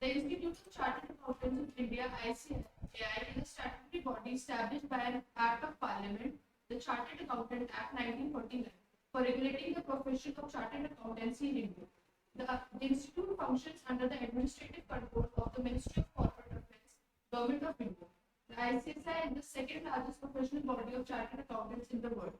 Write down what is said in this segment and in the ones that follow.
The Institute of Chartered Accountants of India (ICAI) is a statutory body established by an Act of Parliament, the Chartered Accountant Act 1949, for regulating the profession of chartered accountancy in India. The institute functions under the administrative control of the Ministry of Corporate Affairs, Government of India. The ICSI is the second largest professional body of chartered accountants in the world,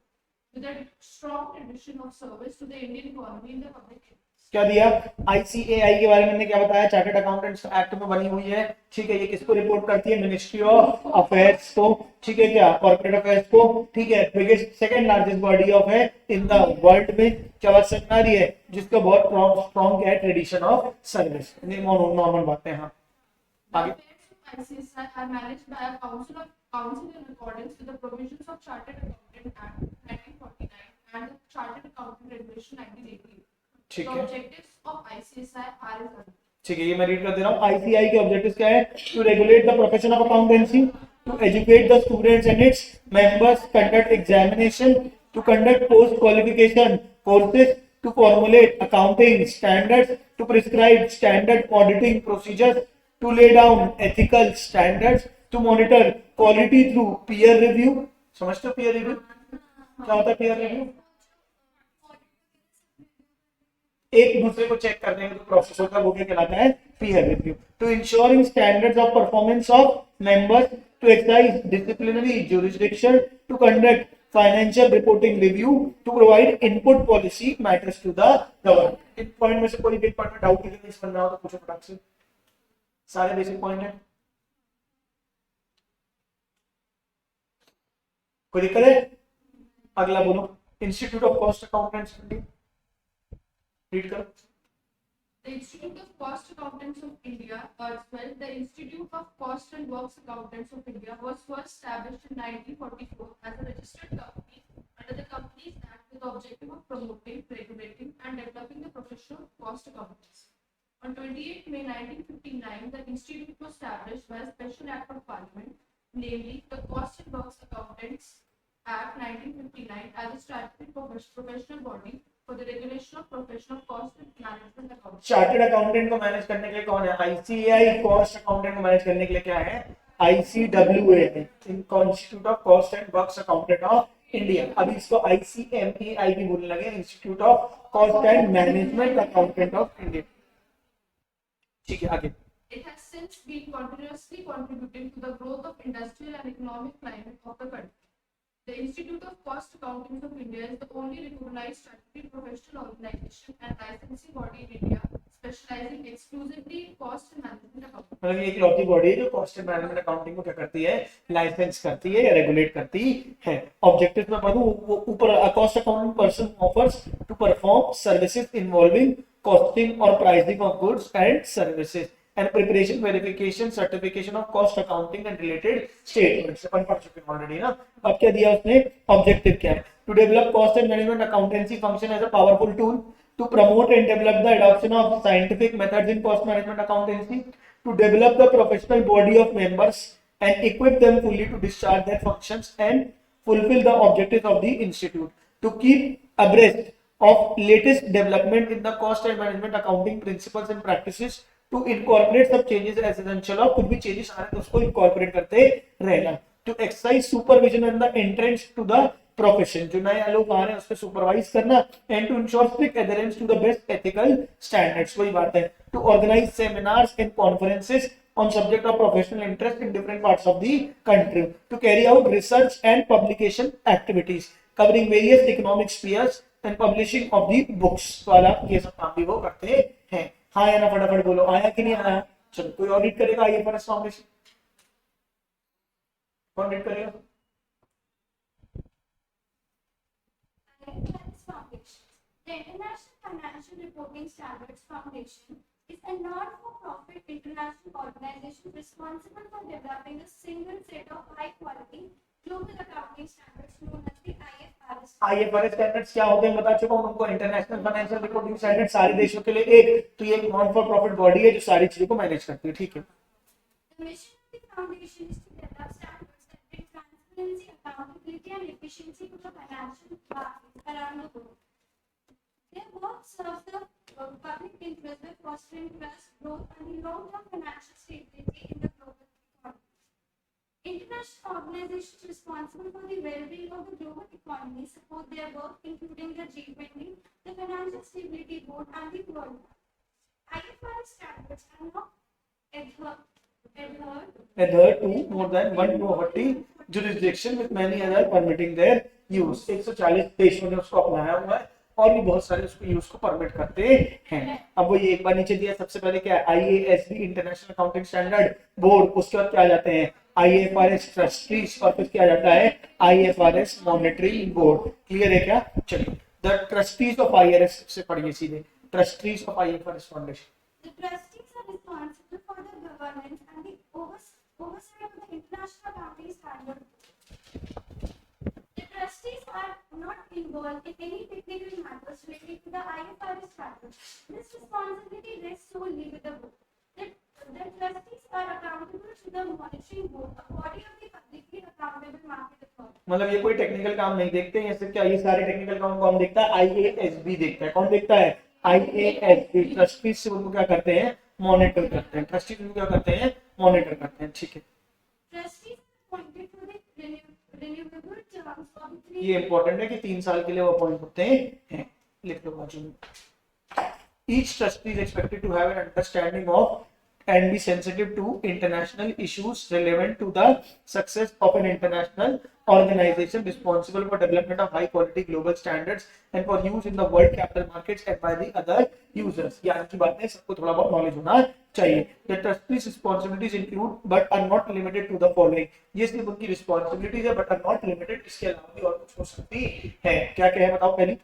with a strong tradition of service to the Indian economy in the public interest. क्या दिया? ICAI के बारे में मैंने क्या बताया? Chartered accountants act में बनी हुई है, ठीक है। ये किसको रिपोर्ट करती है? मिनिस्ट्री ऑफ अफेयर्स को, ठीक है, क्या कॉर्पोरेट अफेयर्स को, ठीक है। Biggest second largest body of है इन द वर्ल्ड में, क्या बात समझ आ रही है? जिसका बहुत स्ट्रॉन्ग क्या है? Tradition of service. नॉर्मल बातें। हाँ, आगे। ICSI are managed by a council in accordance with the provisions of Chartered Accountant Act 1949 and the Chartered Accountant Regulation 1988. ठीक The है, objectives of ICSI are as follows. ठीक है, ये मैं read कर दे रहा हूँ। आईसीआई के ऑब्जेक्टिव्स क्या है? To regulate the profession of accountancy, to educate the students and its members, conduct examination, to conduct post qualification courses, to formulate accounting standards, to prescribe standard auditing procedures, to lay down ethical standards, to monitor quality through peer review. समझते हो peer review क्या होता है? Peer review एक दूसरे को check करने का जो प्रोसेस होता है वो क्या कहलाता है? Peer review. To insuring standards of performance of members, to exercise disciplinary jurisdiction, to conduct financial reporting review, to provide input policy matters to the government. इन पॉइंट में से कोई भी पॉइंट में डाउट नहीं समझना हो तो पूछो फटाक से। सारे बेसिक पॉइंट है, कोई दिक्कत है? अगला बोलो, institute of cost accountants read करो। The Institute of Cost Accountants of India, erstwhile the Institute of Cost and Works Accountants of India, was first established in 1944 as a registered company under the Companies Act with the objective of promoting, regulating, and developing the profession of cost accountants. On 28 May 1959, the institute was established by a special act of Parliament, namely the Cost and Works Accountants Act 1959, as a statutory professional body for the regulation of profession of cost and management accounting. Chartered accountant को manage करने के लिए कौन है? ICAI. Cost accountant को manage करने के लिए क्या है? ICWA, institute of cost and works accountant of India. अभी इसको आईसीएमएआई भी बोलने लगे, institute of cost and management accountant of India. ठीक है, आगे। It has since been continuously contributing to the growth of industrial and economic climate of the country. The Institute of Cost Accountants of India is the only recognized statutory professional organization and licensing body in India specializing exclusively in cost and management accounting. मतलब ये इकलौती body है जो cost and management accounting को क्या करती है? Licence करती है या रेगुलेट करती है। ऑब्जेक्टिव में पढ़ूं वो ऊपर, cost accounting person offers to perform services involving costing और pricing of goods and services and preparation, verification, certification of cost accounting and related statements. अपन पढ़ चुके हैं ऑलरेडी ना। अब क्या दिया उसने? ऑब्जेक्टिव क्या है? To develop cost and management accountancy function as a powerful tool to promote and develop the adoption of scientific methods in cost management accountancy, to develop the professional body of members and equip them fully to discharge their functions and fulfill the objectives of the institute, to keep abreast of latest development in the cost and management accounting principles and practices, to incorporate सब changes as essential of, कुछ भी changes आ रहे हैं तो उसको incorporate करते रहना, to exercise supervision and the entrance to the profession, जो नए लोग आ रहे हैं उस पर supervise करना, and to ensure strict adherence to the best ethical standards। वही बात है, to organize seminars and conferences on subject of professional interest in different parts of the country, to carry out research and publication activities covering various economic spheres and publishing of the books वाला ये सब काम भी वो करते हैं। हाँ या ना फटाफट बोलो, आया कि नहीं आया? चलो, कोई ऑडिट करेगा आईएफआरएस फाउंडेशन? कौन ऑडिट करेगा? IFRS Foundation. The International Financial Reporting Standards Foundation is a not-for-profit international organization responsible for developing a single set of high-quality global accounting standards known as the IFRS. IFRS standards क्या होते हैं बता चुका हूं तुमको। International financial reporting standard सारे देशों के लिए एक, तो ये एक नॉन फॉर प्रॉफिट बॉडी है जो सारी चीजों को मैनेज करती है। ठीक है। The mission of the foundation is to develop standards that bring transparency, accountability, and efficiency to the financial markets around the world. Their work serves the public interest by fostering trust, growth, and the long-term financial stability in the global economy. International organizations responsible for the well-being of the global economy support their work, including the G20, the Financial Stability Board, and the World Bank. IFRS standards are now adhere to more than 140 jurisdiction with many other permitting their use. 140 देशों ने उसको अपनाया हुआ है और भी बहुत सारे उसको यूज को परमिट करते हैं। अब वो ये एक बार नीचे दिया, सबसे पहले क्या है, IASB international accounting standard board, उसके बाद क्या आ जाते हैं IFRS ट्रस्टीज और फिर क्या आ जाता है IFRS मॉनिटरिंग बोर्ड। क्लियर है क्या? चलिए, द ट्रस्टीज ऑफ IRS से पढ़िए सीधे, trustees of IFRS foundation. The trustees are responsible for the governance and the oversight of the international accounting standard. The trustees are not involved in any technical matters related to the IFRS standards. This responsibility rests solely with the board. The trustees are accountable to the monitoring board, a body of the publicly accountable market authority. मतलब ये कोई technical काम नहीं देखते हैं, सिर्फ क्या ये सारे टेक्निकल काम कौन देखता है? IASB देखता है। कौन देखता है? IASB। ट्रस्टीज से उनको क्या करते हैं? मॉनिटर करते हैं। ट्रस्टीज उनको क्या करते हैं? मॉनिटर करते हैं। ठीक है, Trustees are appointed for the renewable terms of the 3 ये इंपॉर्टेंट है कि 3 साल के लिए वो अपॉइंट होते हैं। लिख लो बाजू में। Each trustee is expected to have an understanding of and be sensitive to international issues relevant to the success of an international organization responsible for development of high quality global standards and for use in the world capital markets and by the other users। ज्ञान की बात है, सबको थोड़ा बहुत knowledge होना चाहिए। The trustees responsibilities include but are not limited to the following। ये सिर्फ उनकी रिस्पॉन्सिबिलिटीज है but are not limited, इसके अलावा भी और कुछ हो सकती है। क्या क्या है बताओ? पहली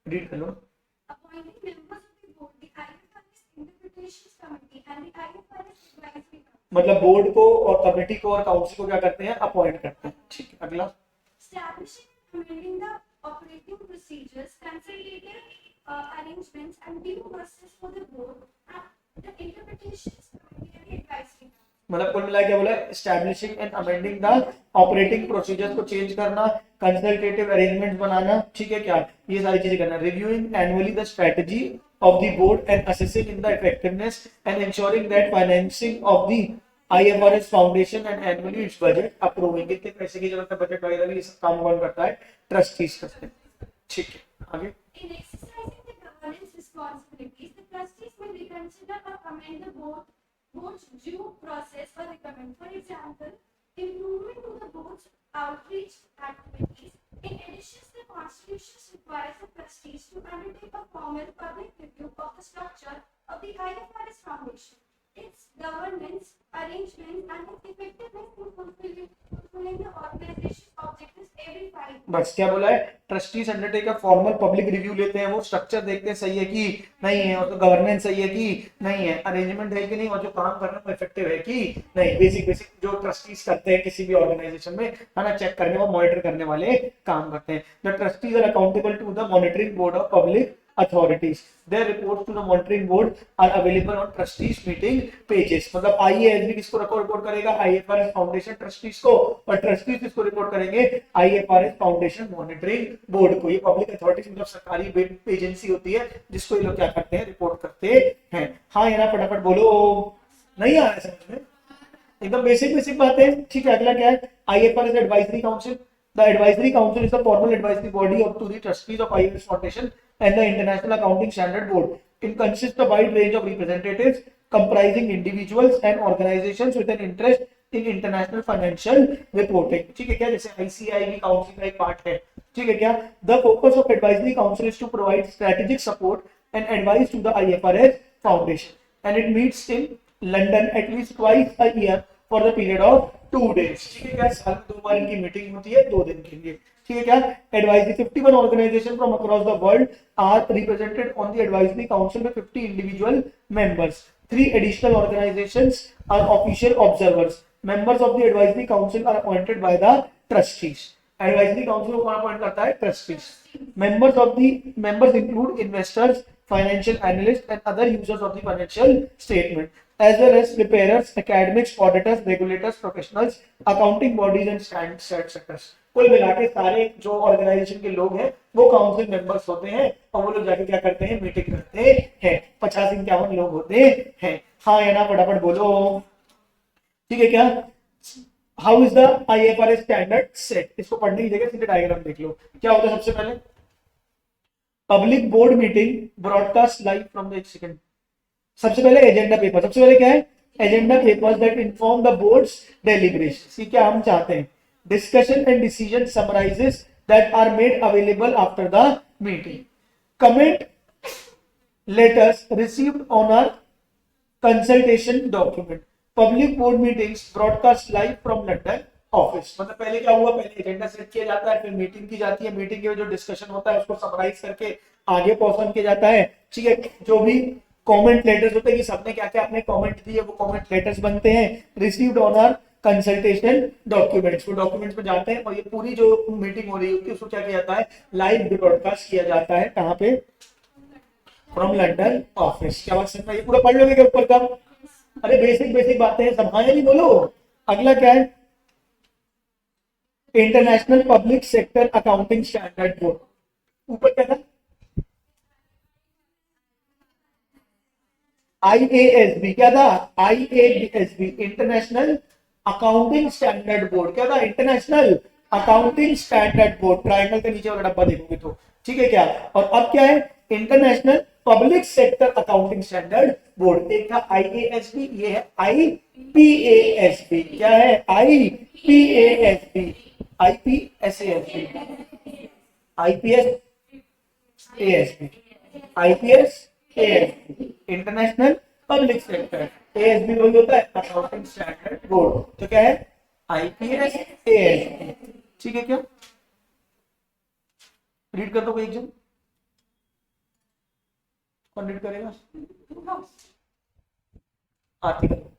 रीड कर लो। appointing members of the board, the IFRS Interpretations Committee, and the IFRS Advisory Council. मतलब बोर्ड को और कमेटी को और काउंसिल को क्या करते हैं? अपॉइंट करते हैं। ठीक है, अगला। Establishing and amending the operating procedures, consultative arrangements, and due process for the board, and the Interpretations Committee and the Advisory Council. मतलब कुल मिला क्या बोला? Establishing and amending the operating procedures को चेंज करना, कंसल्टेटिव अरेंजमेंट बनाना, ठीक है क्या, ये सारी चीजें करना। Reviewing annually the strategy of the board and assessing in the effectiveness and ensuring that financing of the IFRS foundation and annually it's budget approving. कितने पैसे की जरूरत है, बजट वगैरह भी, सब काम कौन करता है? ट्रस्टीज करते हैं। ठीक है, आगे। In exercising the governance responsibilities, the trustees may reconsider or amend the board's due process or recommend, for example, improvement to the board's outreach activities. In addition, the Constitution requires the trustees to undertake a formal public review of the structure of the IFRS Foundation, its governance arrangements, and its effectiveness in fulfilling the organization's objectives every 5 years. बस क्या बोला है? Trustees undertake formal public review लेते हैं, वो structure देखते हैं सही है कि नहीं है, और तो गवर्नेंस सही है कि नहीं है, अरेंजमेंट है कि नहीं, और जो काम कर रहे हैं वो इफेक्टिव है कि नहीं। बेसिक जो ट्रस्टीज करते हैं किसी भी ऑर्गेनाइजेशन में, है ना, चेक करने व मॉनिटर करने वाले काम करते हैं। The trustees are accountable to the monitoring board of public authorities. Their reports to the monitoring board are available on trustees meeting pages। मतलब IASB किसको रिपोर्ट करेगा? IFRS फाउंडेशन ट्रस्टीज को, और ट्रस्टीज किसको रिपोर्ट करेंगे? IFRS फाउंडेशन मॉनिटरिंग बोर्ड को। ये public authorities मतलब सरकारी एजेंसी होती है जिसको ये लोग क्या करते हैं? रिपोर्ट करते हैं। हाँ या ना, फटाफट बोलो। नहीं आ रहा समझ में? एकदम बेसिक बातें। ठीक है, अगला क्या है? IFRS advisory council. The advisory council is a formal advisory body up to the trustees of IFRS Foundation and the International Accounting Standard Board. It consists of a wide range of representatives comprising individuals and organizations with an interest in international financial reporting। ठीक है क्या, जैसे ICI भी council का एक part है। ठीक है क्या? The focus of advisory council is to provide strategic support and advice to the IFRS Foundation, and it meets in London at least twice a year for the period of 2 days। ठीक है क्या? साल में 2 बार इनकी meeting होती है, 2 दिन के लिए। ठीक है क्या? Advisory 51 organizations from across the world are represented on the advisory council with 50 individual members। 3 additional organizations are official observers। Members of the advisory council are appointed by the trustees। Advisory council को कौन appoint करता है? Trustees। Members include investors, financial analysts and other users of the financial statement, as well as preparers, academics, auditors, regulators, professionals, accounting bodies and standard setters. कुल मिला के सारे जो organisation के लोग हैं वो काउंसिल मेंबर्स होते हैं और वो लोग जाके क्या करते हैं, मीटिंग करते हैं। 50-51 लोग होते हैं। हाँ या ना फटाफट बोलो, ठीक है क्या? How is the IFRS standard set? इसको पढ़ने की जगह सीधे डायग्राम देख लो। क्या होता है सबसे पहले? Public board meeting broadcast live from the, एक सेकंड, सबसे पहले एजेंडा पेपर। सबसे पहले क्या है? Agenda papers that inform the board's deliberations. ये क्या हम चाहते हैं? Discussion and decision summarises that are made available after the meeting. Comment letters received on our consultation document. Public board meetings broadcast live from London office. मतलब पहले क्या हुआ? पहले एजेंडा सेट किया जाता है, फिर मीटिंग की जाती है, मीटिंग के जो डिस्कशन होता है उसको समराइज करके आगे पहुंचाया किया जाता है। ठीक है, जो भी कमेंट लेटर्स होते हैं कि सबने क्या क्या अपने कमेंट दिए वो कमेंट लेटर्स बनते हैं। Received on our consultation documents, वो डॉक्यूमेंट्स में जाते हैं और ये पूरी जो मीटिंग हो रही होती है उसको क्या किया जाता है? लाइव ब्रॉडकास्ट किया जाता है। कहाँ पे? From London office. क्या बात समझ में? ये पूरा पढ़ लोगे क्या ऊपर का? अरे बेसिक बेसिक बातें हैं, सब हाँ या नहीं बोलो। अगला क्या है? International public sector accounting standard board. ऊपर क्या था? IASB। क्या था? IASB, international accounting standard board. क्या था? International accounting standard board. Triangle के नीचे वाला डब्बा देखोगे तो, ठीक है क्या? और अब क्या है? International public sector accounting standard board. एक था IASB, ये है IPASB। क्या है? IPASB, IPSASB, IPSASB, international public sector. ASB वही होता है अकाउंटिंग स्टैंडर्ड बोर्ड। तो क्या है? IPSASB। ठीक है क्या? रीड कर दो कोई एक जन। कौन रीड करेगा? आरती करो,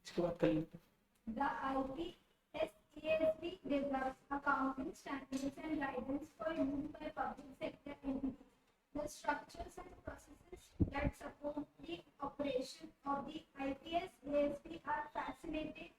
इसके बाद कर लेंगे। The IPSASB develops accounting standards and guidance for use by public sector entities. The structures and processes that support the operation of the IPSASB are facilitated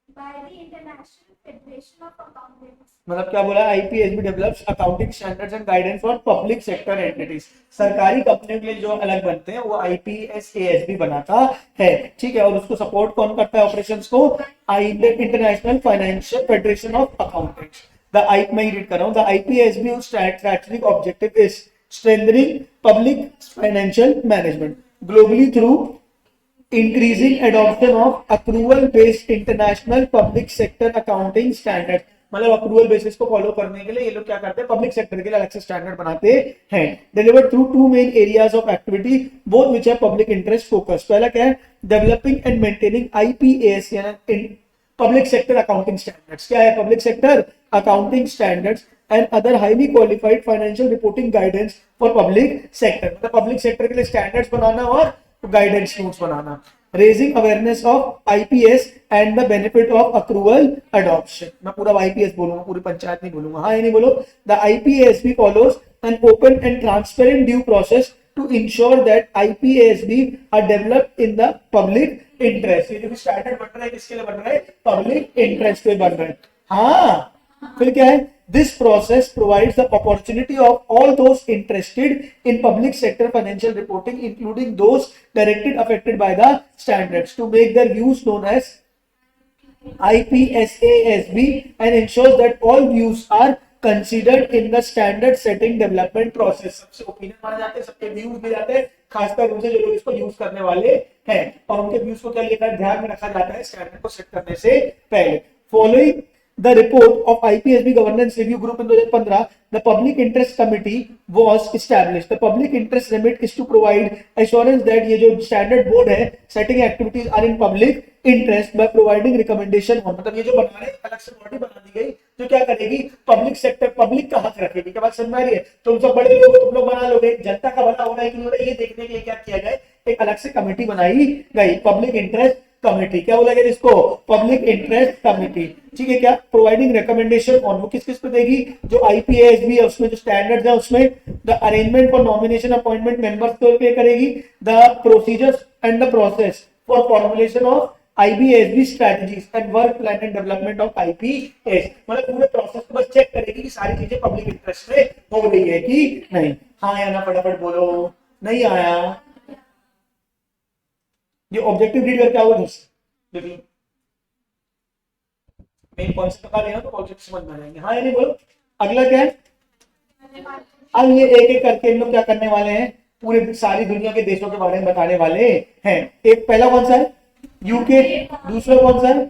by the International Federation of Accountants. मतलब क्या बोला? IPSB develops accounting standards and guidance for public sector entities. सरकारी कंपनियों के लिए जो अलग बनते हैं वो IPSASB बनाता है। ठीक है, और उसको सपोर्ट कौन करता है ऑपरेशंस को? International financial federation of accountants. मैं रीड कर रहा हूँ। The IPSB strategic objective is strengthening public financial management globally through increasing adoption of accrual based international public sector accounting standards। मतलब अक्रूवल बेसिस को फॉलो करने के लिए ये लोग क्या करते हैं? पब्लिक सेक्टर के लिए अलग से स्टैंडर्ड बनाते हैं। Delivered through two main areas of activity both which have public interest focus. पहला क्या है? डेवलपिंग एंड मेंटेनिंग IPAS यानी पब्लिक सेक्टर अकाउंटिंग स्टैंडर्ड्स। क्या है? Public sector accounting standards and other highly qualified financial reporting guidance for public sector. मतलब public sector के लिए standards बनाना और गाइडेंस नोट्स बनाना। Raising awareness of IPS and the benefit of accrual adoption. मैं पूरा IPS बोलूंगा, पूरी पंचायत नहीं बोलूंगा। हाँ या नहीं बोलो? The IPASB follows an open and transparent due process to ensure that IPASB are developed in the public interest। ये जो स्टैंडर्ड बन रहा है किसके लिए बन रहा है? पब्लिक इंटरेस्ट पे बन रहा है। हाँ, फिर क्या है? This process provides the opportunity of all those interested in public sector financial reporting, including those directly affected by the standards, to make their views known as IPSASB and ensures that all views are considered in the standard setting development process। सबसे opinion माने जाते हैं, सबके views दिए जाते हैं, खासकर उनसे जो लोग इसको यूज करने वाले हैं, और उनके व्यूज को क्या लेकर ध्यान में रखा जाता है स्टैंडर्ड को सेट करने से पहले। Following the report of IPSB governance review group in 2015, the public interest committee was established। The public interest remit is to provide assurance that ये जो standard board है setting activities are in public interest by providing recommendation on। मतलब ये जो बना रहे अलग से बॉडी बना दी गई जो क्या करेगी? पब्लिक सेक्टर, पब्लिक का हक रखेगी। क्या बात समझ में आ रही है? तुम सब बड़े लोग, तुम लोग बना लोगे, जनता का भला हो रहा है कि नहीं हो रहा है ये देखने के लिए क्या किया गया? एक अलग से कमेटी बनाई गई, पब्लिक इंटरेस्ट कमेटी, क्या बोला गया इसको, पब्लिक इंटरेस्ट कमेटी, ठीक है क्या, प्रोवाइडिंग रिकमेंडेशन ऑन, वो किस किस पे देगी, जो आईपीएसबी है उसमें जो स्टैंडर्ड्स है उसमें, the arrangement for nomination appointment members पे करेगी, the procedures and the process for formulation of IBSB strategies and work plan and development of IPS, मतलब पूरे प्रोसेस को बस चेक करेगी कि सारी चीजें पब्लिक इंटरेस्ट में हो रही है कि नहीं। हाँ या ना फटाफट बोलो, नहीं आया, ये ऑब्जेक्टिव रीड करके आओगे देख लो, मेन कॉन्सेप्ट बता देना तो ऑब्जेक्ट समझ में आ जाएंगे। हाँ या नहीं बोलो। अगला क्या है, अब ये एक एक करके इन लोग क्या करने वाले हैं, पूरे सारी दुनिया के देशों के बारे में बताने वाले हैं। एक पहला कौन सा है, यूके, दूसरा कौन सा है,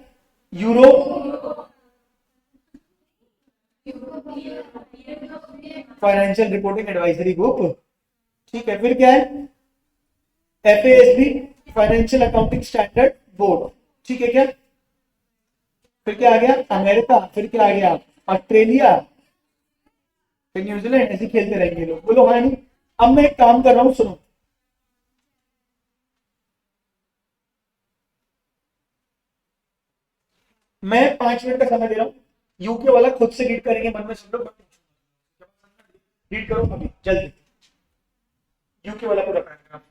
Europe, financial reporting advisory group, ठीक है, फिर क्या है, FASB, financial accounting standard board, ठीक है क्या, फिर क्या आ गया, अमेरिका, फिर क्या आ गया, ऑस्ट्रेलिया, फिर न्यूजीलैंड, ऐसे खेलते रहेंगे लोग, बोलो हाँ नहीं। अब मैं एक काम कर रहा हूं, सुनो, मैं 5 मिनट का समय दे रहा हूं, यूके वाला खुद से रीड करेंगे, मन में सब लोग रीड करो अभी जल्दी, यूके वाला पूरा पैराग्राफ।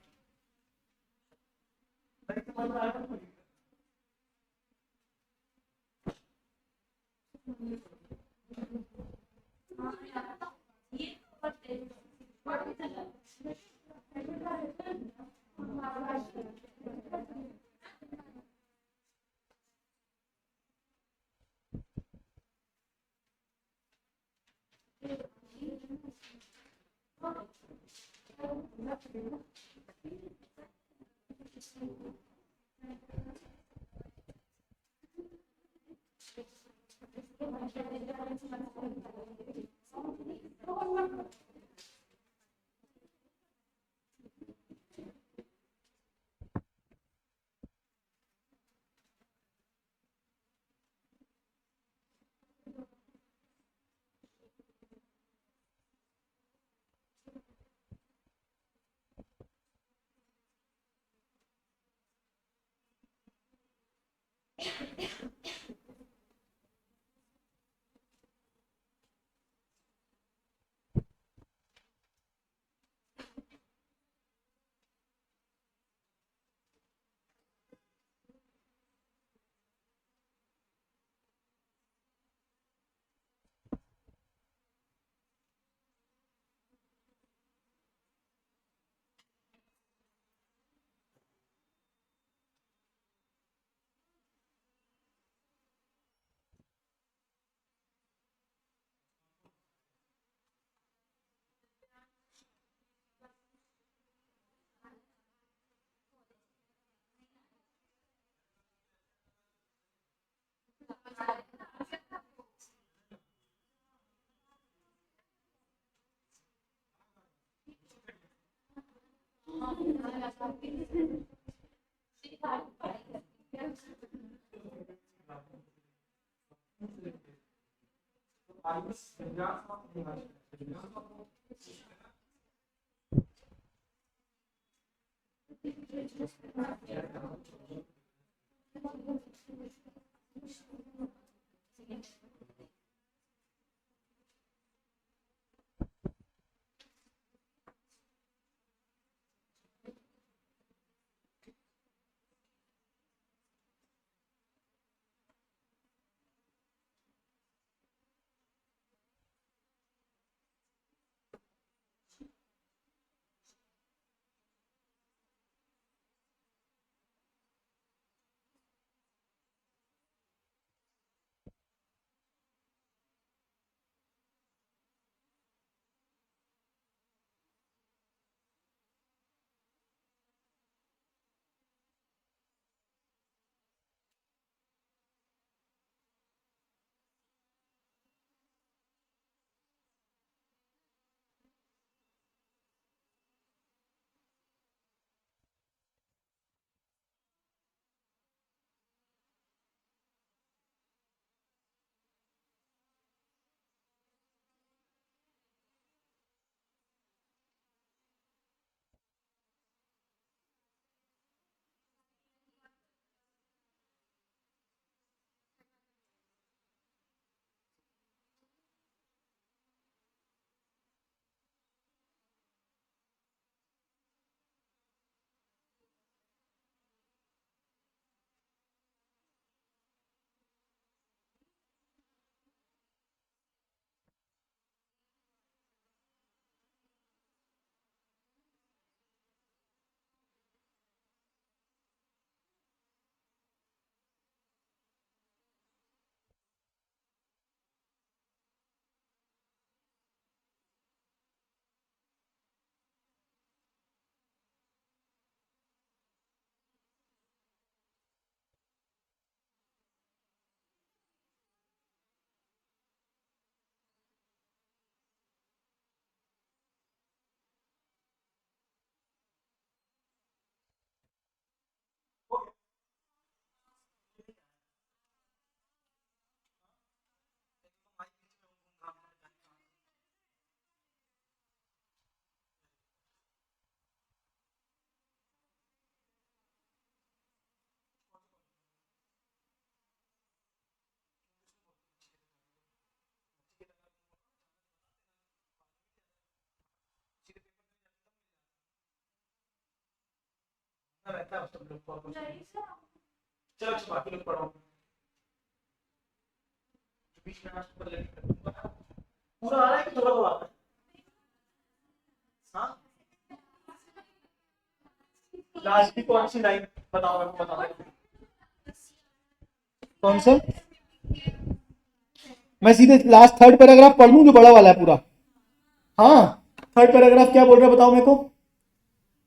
रहता है तुम लोग को। Very sir. चलो अच्छा बाकी लोग पढ़ो। बीच में आज पूरा आ रहा है कि थोड़ा थोड़ा आ रहा है? हाँ लास्ट की कौन सी लाइन बताओ मेरे को, बताओ कौन सा? मैं सीधे लास्ट थर्ड पैराग्राफ पढ़ लूं जो बड़ा वाला है पूरा? हाँ थर्ड पैराग्राफ क्या बोल रहा है बताओ मेरे को।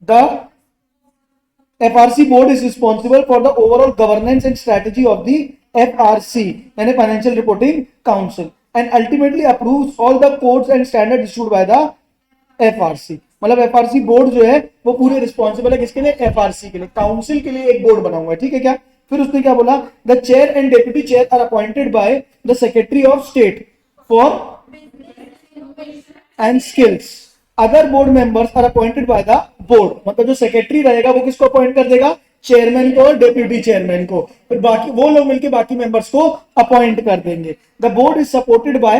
The FRC board is responsible for the overall governance and strategy of the FRC यानी Financial Reporting Council and ultimately approves all the codes and standards issued by the FRC। मतलब FRC board जो है वो पूरे responsible है किसके लिए? FRC के लिए। काउंसिल के लिए एक बोर्ड बना हुआ है, ठीक है क्या? फिर उसने क्या बोला? The chair and deputy chair are appointed by the secretary of state for and skills. Other board members are appointed by the board. मतलब जो सेक्रेटरी रहेगा वो किसको अपॉइंट कर देगा? चेयरमैन को और डेप्यूटी चेयरमैन को। फिर बाकी वो लोग मिलकर बाकी मेंबर्स को अपॉइंट कर देंगे। The board is supported by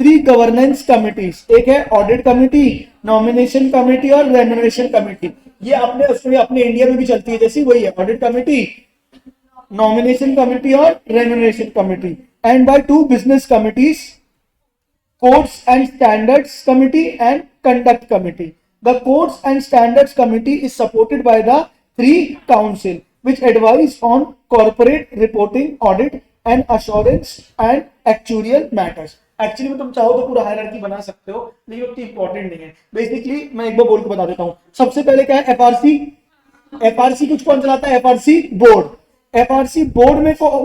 3 governance committees. एक है ऑडिट कमिटी, नॉमिनेशन कमिटी और रेम्यूनरेशन कमिटी। ये अपने उसमें अपने इंडिया में भी चलती है जैसी वही है, ऑडिट कमिटी, नॉमिनेशन कमिटी और remuneration committee. And by 2 business committees, Codes and Standards Committee and Conduct Committee. The Codes and Standards Committee is supported by the 3 council which advise on corporate reporting, audit and assurance and actuarial matters. Actually में तुम चाहो तो पूरा hierarchy बना सकते हो लेकिन उतनी इंपॉर्टेंट नहीं है। बेसिकली मैं एक बार बोल के बता देता हूँ। सबसे पहले क्या है? FRC कुछ कौन चलाता है? FRC board. FRC बोर्ड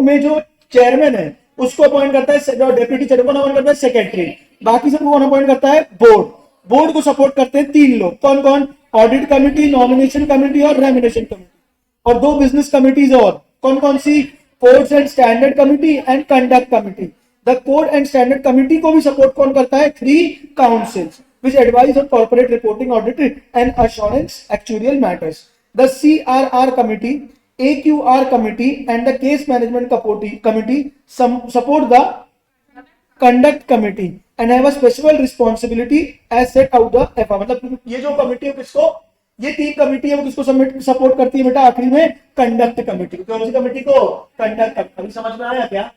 में जो चेयरमैन है उसको अपॉइंट करता है, जो डेप्यूटी चेयरमैन को अपॉइंट करता है सेक्रेटरी। बाकी सबको कौन अपॉइंट करता है? बोर्ड। बोर्ड को सपोर्ट करते हैं 3 लोग। कौन कौन? ऑडिट कमिटी, नॉमिनेशन कमिटी और रेम्यूनरेशन कमिटी। और 2 बिजनेस कमिटीज और कौन कौन सी? Codes and standard committee and conduct committee. The code and standard committee को भी सपोर्ट कौन करता है? 3 councils which advise on corporate reporting, audit and assurance actuarial matters. The CRR committee, AQR committee and the case management committee support the conduct committee and have a special responsibility as set out the FR। मतलब ये जो committee है किसको? ये 3 committee है वो किसको support करती है बेटा? आखिरी में कंडक्ट कमिटी। कौन सी कमिटी को? कंडक्ट। अभी समझ में आया क्या?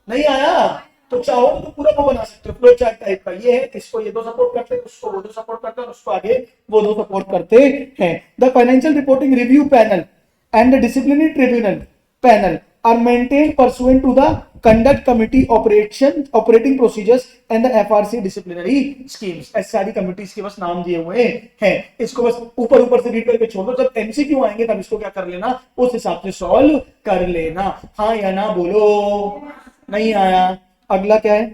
नहीं आया तो चाहो तो पूरा वो बना सकते हो, फ्लो चार्ट टाइप का। ये है इसको ये 2 सपोर्ट करते हैं, उसको वो 2 सपोर्ट करते हैं, उसको आगे वो 2 सपोर्ट करते हैं। The financial reporting review panel and the disciplinary tribunal panel are maintained pursuant to the conduct committee operating procedures and the FRC disciplinary schemes। ऐसी सारी कमिटीज के बस नाम दिए हुए हैं। इसको बस ऊपर से रीड करके छोड़ दो, जब MCQ आएंगे तब इसको क्या कर लेना, उस हिसाब से सॉल्व कर लेना। हाँ या ना बोलो। नहीं आया? अगला क्या है?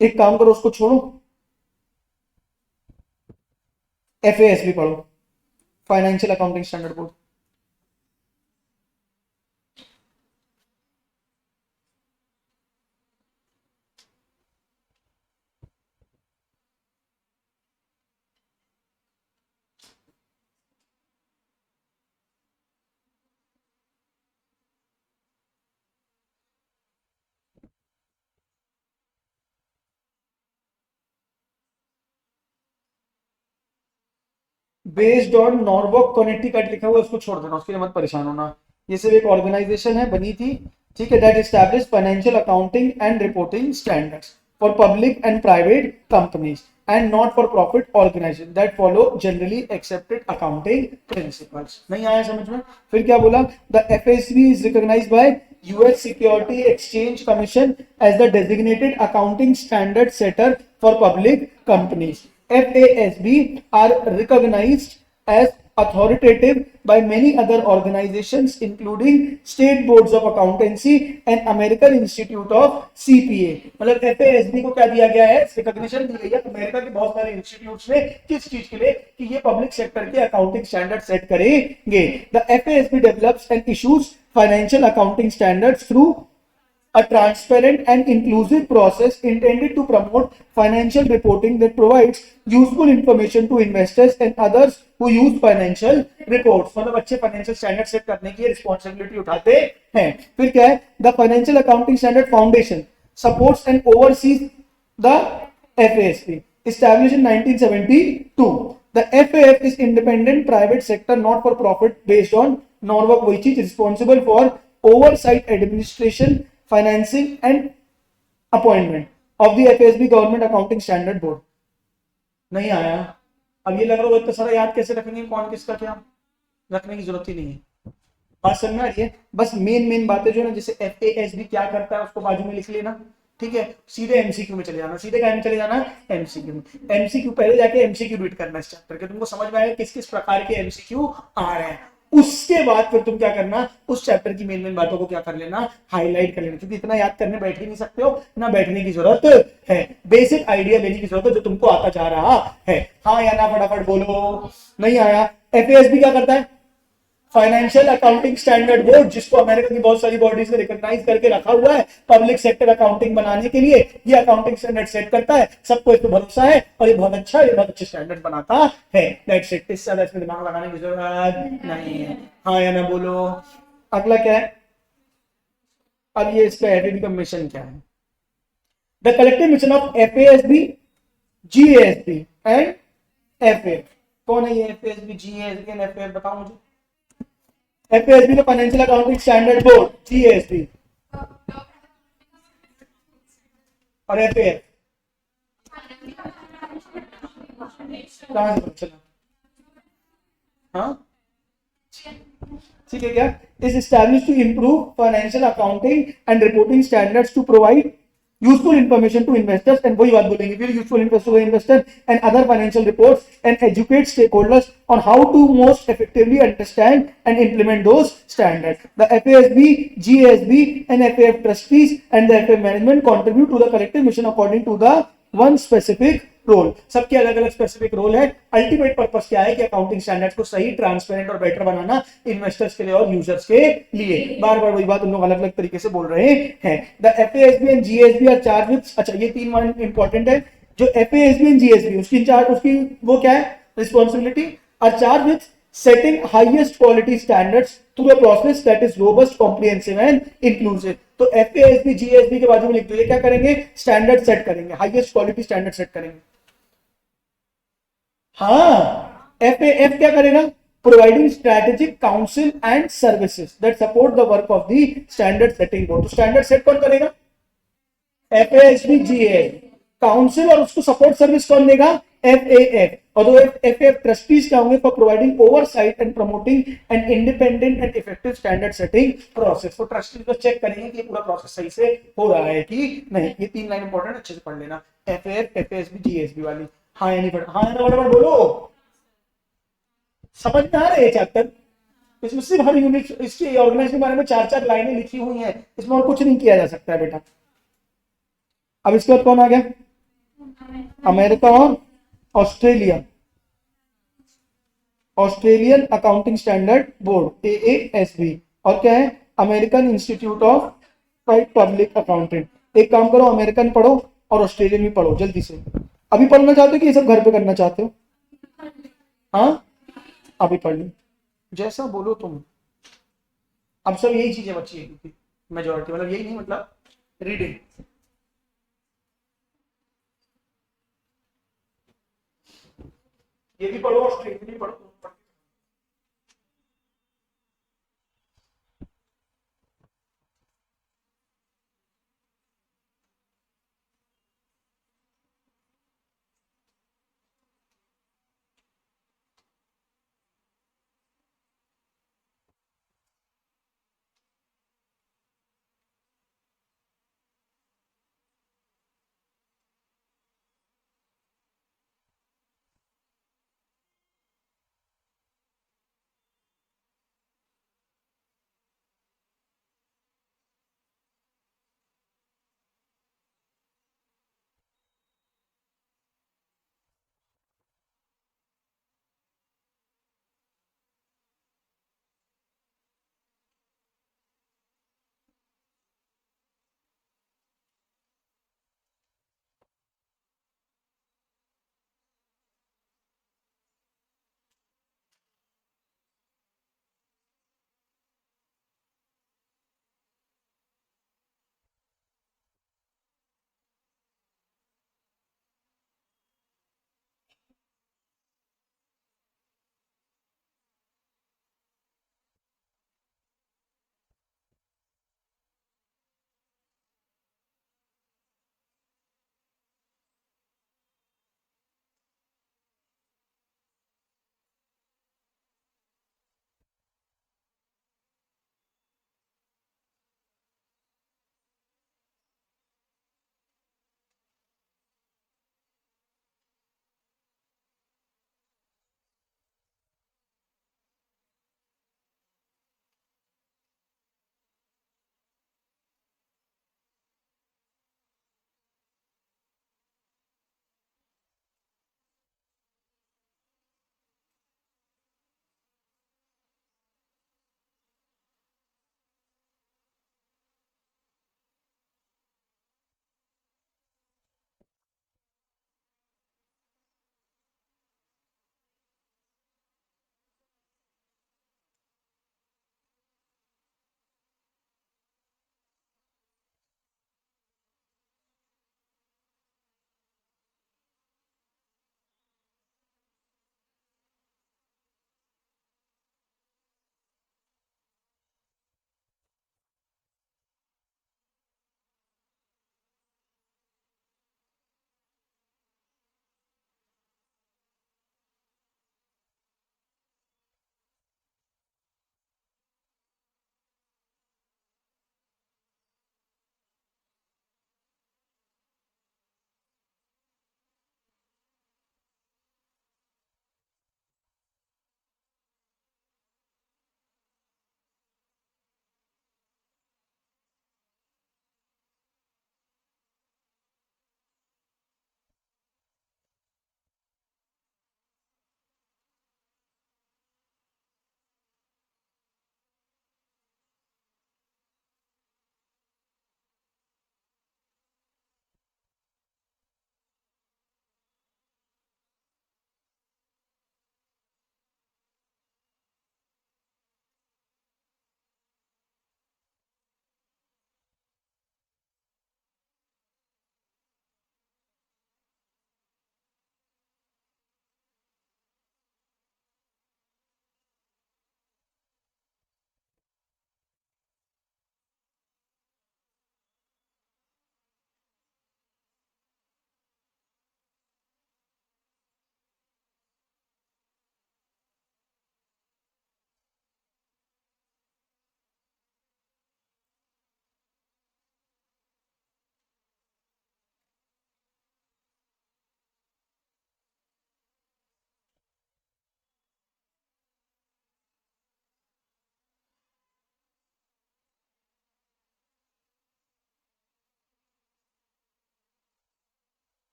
एक काम करो, उसको छोड़ो, FASB पढ़ो, financial accounting standard board. Based on Norwalk Connecticut लिखा हुआ है, उसको छोड़ देना, उसके लिए मत परेशान होना। ये सिर्फ एक ऑर्गेनाइजेशन है, बनी थी, ठीक है, that establish financial accounting and reporting standards for public and private companies and not for profit organisation that follow generally accepted accounting principles. नहीं आया समझ में? फिर क्या बोला? The FASB is recognised by US Security Exchange Commission as the designated accounting standard setter for public companies. FASB are recognized as authoritative by many other organizations including state boards of accountancy and American Institute of CPA। मतलब FASB को क्या दिया गया है? Recognition दी गई है America के बहुत सारे इंस्टीट्यूट्स में। किस चीज के लिए? कि ये पब्लिक सेक्टर के अकाउंटिंग स्टैंडर्ड सेट करेंगे। The FASB develops and issues financial accounting standards through a transparent and inclusive process intended to promote financial reporting that provides useful information to investors and others who use financial reports। मतलब अच्छे financial standard set करने की responsibility उठाते हैं। फिर क्या है? The financial accounting standard foundation supports and oversees the FASB established in 1972. The FAF is independent private sector, not for profit, based on Norwalk, which is responsible for oversight, administration, financing and appointment of the FASB Government Accounting Standard Board. नहीं आया। अब ये लग रहा है इतना सारा याद कैसे रखेंगे, कौन किसका क्या, रखने की जरूरत ही नहीं है। बात समझ में आ रही है? बस मेन बातें जो है ना, जैसे FASB क्या करता है उसको बाजू में लिख लेना, ठीक है। सीधे एमसीक्यू में चले जाना, सीधे क्या में चले जाना, एमसीक्यू में। एमसीक्यू पहले जाके एमसीक्यू रीड करना इस चैप्टर के, तुमको समझ में आएगा किस किस प्रकार के एमसीक्यू आ रहे हैं। उसके बाद फिर तुम क्या करना, उस चैप्टर की मेन बातों को क्या कर लेना, हाईलाइट कर लेना, क्योंकि इतना याद करने बैठ ही नहीं सकते हो ना, बैठने की जरूरत है। बेसिक आइडिया लेने की जरूरत है जो तुमको आता जा रहा है। हाँ या ना फटाफट बोलो। नहीं आया? FASB क्या करता है? फाइनेंशियल अकाउंटिंग स्टैंडर्ड बोर्ड, जिसको अमेरिका की बहुत सारी बॉडीज ने रिकॉग्नाइज करके रखा हुआ है पब्लिक सेक्टर अकाउंटिंग बनाने के लिए। ये अकाउंटिंग स्टैंडर्ड सेट करता है, सबको इस पर भरोसा है और ये बहुत अच्छे स्टैंडर्ड बनाता है। That's it. इससे ज्यादा इसमें दिमाग लगाने की जरूरत नहीं है। हाँ या ना बोलो। अगला क्या है? अब ये इसका एडिट का मिशन क्या है? The collective mission of FASB, GASB and FAF। कौन है ये FASB, GASB एंड FAF? बताओ मुझे। FASB का financial accounting standard board, GASB और FAF कहां से चला? हाँ ठीक है। क्या is establish to improve financial accounting and reporting standards to provide useful information to investors, and वही बात बोलेंगे फिर, useful investor and other financial reports, and educate stakeholders on how to most effectively understand and implement those standards. The FASB, GASB and FAF trustees and the FAF management contribute to the collective mission according to the one specific role. सबके अलग अलग specific role है। Ultimate purpose क्या है कि accounting standards को सही, transparent और बेटर बनाना इन्वेस्टर्स के लिए और यूजर्स के लिए। बार बार वही बात उन लोग अलग अलग तरीके से बोल रहे हैं। The FASB and GASB are charge with, अच्छा ये 3 वन इंपॉर्टेंट है। जो FASB एंड GASB उसकी इंचार्ज, उसकी वो क्या है, responsibility, are charge with setting highest quality standards through a process that is robust, comprehensive and inclusive। तो FASB, GASB के बाजू में लिख दो, ये क्या करेंगे, स्टैंडर्ड सेट करेंगे, हाईएस्ट क्वालिटी स्टैंडर्ड सेट करेंगे। हाँ, FAF क्या करेगा, providing strategic council and services that support the work of the standard setting board. तो स्टैंडर्ड सेट कौन करेगा, FASB, GASB। काउंसिल और उसको सपोर्ट सर्विस कौन देगा, FAF। और दो FAF ट्रस्टीज क्या होंगे, for providing oversight and promoting an independent and effective standard setting process. तो ट्रस्टीज को चेक करेंगे कि पूरा प्रोसेस सही से हो रहा है कि नहीं। ये 3 लाइन इंपॉर्टेंट, अच्छे से पढ़ लेना, FAF, FASB, GASB वाली। हाँ या नहीं पढ़, हाँ या ना बोलो। समझ में आ रहा है चैप्टर? इसमें सिर्फ हर यूनिट, इसकी ऑर्गेनाइजेशन के बारे में 4-4 लाइनें लिखी हुई हैं, इसमें और कुछ नहीं किया जा सकता है बेटा। अब इसके बाद कौन आ गया, अमेरिका और Australia, Australian accounting standard board, AASB। और क्या है, American institute of public accountant. एक काम करो, अमेरिकन पढ़ो और ऑस्ट्रेलियन भी पढ़ो जल्दी से। अभी पढ़ना चाहते हो कि ये सब घर पे करना चाहते हो? हाँ अभी पढ़ लो, जैसा बोलो तुम। अब सब यही चीजें बची है, क्योंकि मेजोरिटी, मतलब यही नहीं, मतलब रीडिंग। ये भी पढ़ो, ऑस्ट्रेलियन भी पढ़ो।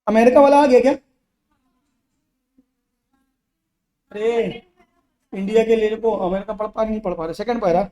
अमेरिका वाला आ गया क्या? अरे इंडिया के लिए को अमेरिका पढ़ पा नहीं पढ़ पा रहे, सेकंड पैरा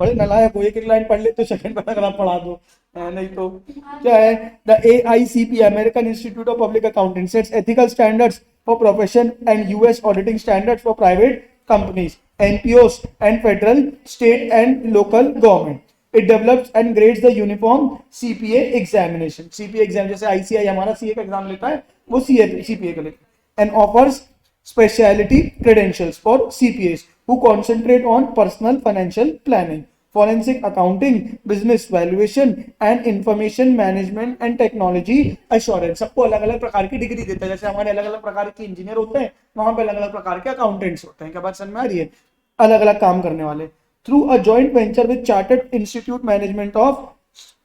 बड़े नलायक हो, एक एक लाइन पढ़ ले तो सेकंड पैराग्राफ पढ़ा दो, नहीं तो क्या है? The AICP American institute of public accounting sets ethical standards for profession and US auditing standards for private companies, NPOs and federal, state and local government. It develops and grades the uniform CPA examination. CPA exam जैसे ICI हमारा CA का exam लेता है, वो CPA का लेता है, and offers specialty credentials for CPAs who concentrate on personal financial planning, forensic accounting, business valuation and information management and technology assurance. सबको अलग अलग प्रकार की डिग्री देता है, जैसे हमारे अलग अलग प्रकार के इंजीनियर होते हैं, वहां पे अलग अलग प्रकार के अकाउंटेंट्स होते हैं। क्या बात समझ में आ रही है? अलग अलग काम करने वाले। Through a joint venture with chartered institute management of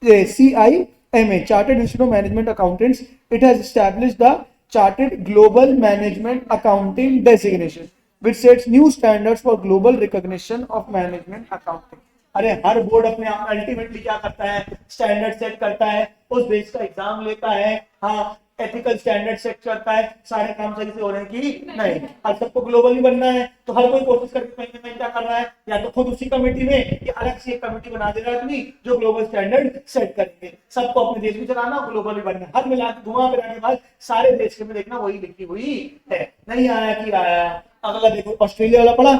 CIMA, Chartered Institute of Management Accountants, it has established the Chartered Global Management Accounting designation, which sets new standards for global recognition of management accounting. अरे हर board अपने आप ultimately क्या करता है? Standard set करता है, उस base का एग्जाम लेता है, हाँ एथिकल स्टैंडर्ड सेट करता है, सारे काम सही से हो रहे हैं कि नहीं। अब सबको ग्लोबली बनना है तो हर कोई कोशिश करके कहीं ना कहीं क्या कर रहा है, या तो खुद उसी कमेटी में या अलग से एक कमेटी बना दे रहा है अपनी, जो ग्लोबल स्टैंडर्ड सेट करेंगे। सबको अपने देश में चलाना, ग्लोबली बनना, हर मिला के धुआं मिलाने के बाद सारे देश के में देखना वही लिखी हुई है। नहीं आया कि आया। अगला देखो, ऑस्ट्रेलिया वाला पढ़ा?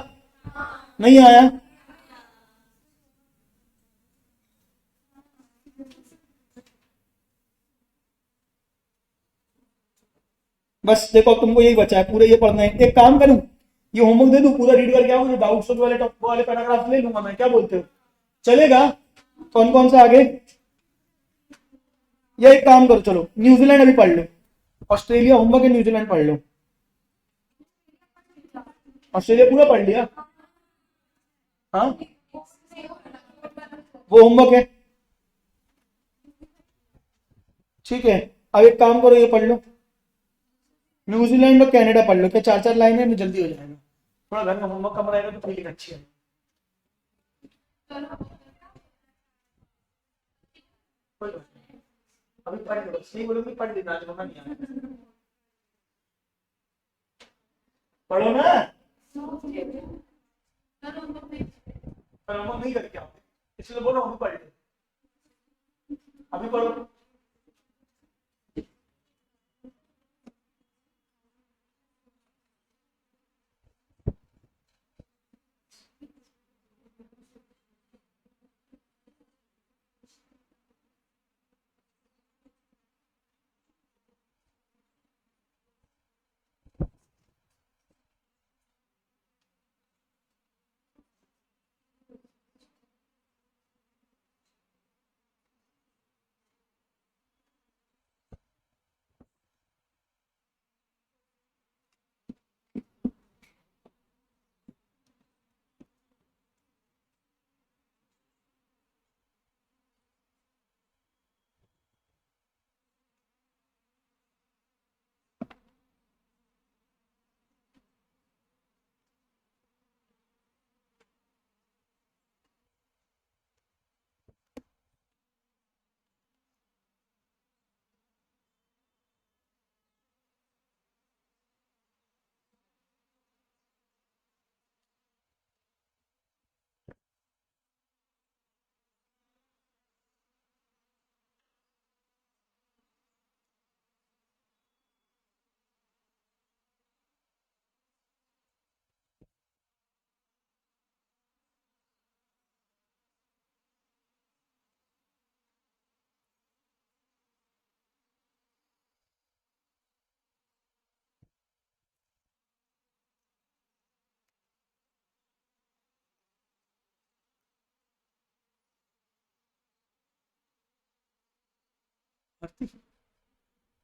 नहीं आया? बस देखो तुमको यही बचा है, पूरे ये पढ़ना है। एक काम करूं, ये होमवर्क दे दूं, पूरा रीड करके आओ, जो डाउट्स वाले टॉप वाले पैराग्राफ ले लूंगा मैं, क्या बोलते हो? चलेगा? कौन कौन सा आगे? या एक काम करो, चलो न्यूजीलैंड अभी पढ़ लो, ऑस्ट्रेलिया होमवर्क है, न्यूजीलैंड पढ़ लो। ऑस्ट्रेलिया पूरा पढ़ लिया? हाँ वो होमवर्क है, ठीक है। अब एक काम करो, ये पढ़ लो, न्यूजीलैंड और कनाडा पढ़ लो। क्या चार चार लाइन है, जल्दी हो जाएगा। थोड़ा घर में होमवर्क कम रहेगा तो फीलिंग अच्छी है। कोई बात नहीं, अभी पढ़ लो, सही बोलोगे पढ़ लेना, आज मना नहीं आया। पढ़ो ना, पर होमवर्क नहीं करके आओ, इसलिए बोलो अभी पढ़ लो, अभी पढ़ो।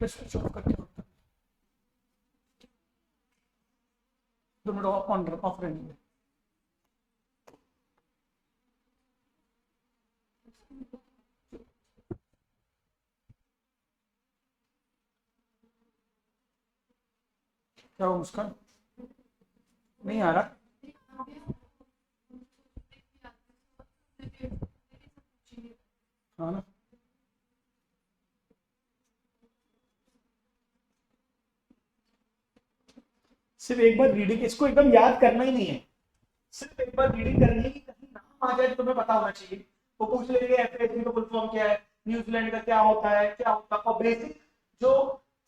स्विच ऑफ करके रखो, 2 मिनट ऑफ रहेंगे। क्या हुआ मुस्कान, नहीं आ रहा? हाँ ना, सिर्फ एक बार रीडिंग, इसको एकदम याद करना ही नहीं है, सिर्फ एक बार रीडिंग करनी है कि कहीं नाम आ जाए तो तुम्हें पता होना चाहिए। वो पूछ लेंगे एफएसबी का फुल फॉर्म क्या है, न्यूजीलैंड का क्या होता है, क्या होता है, और बेसिक जो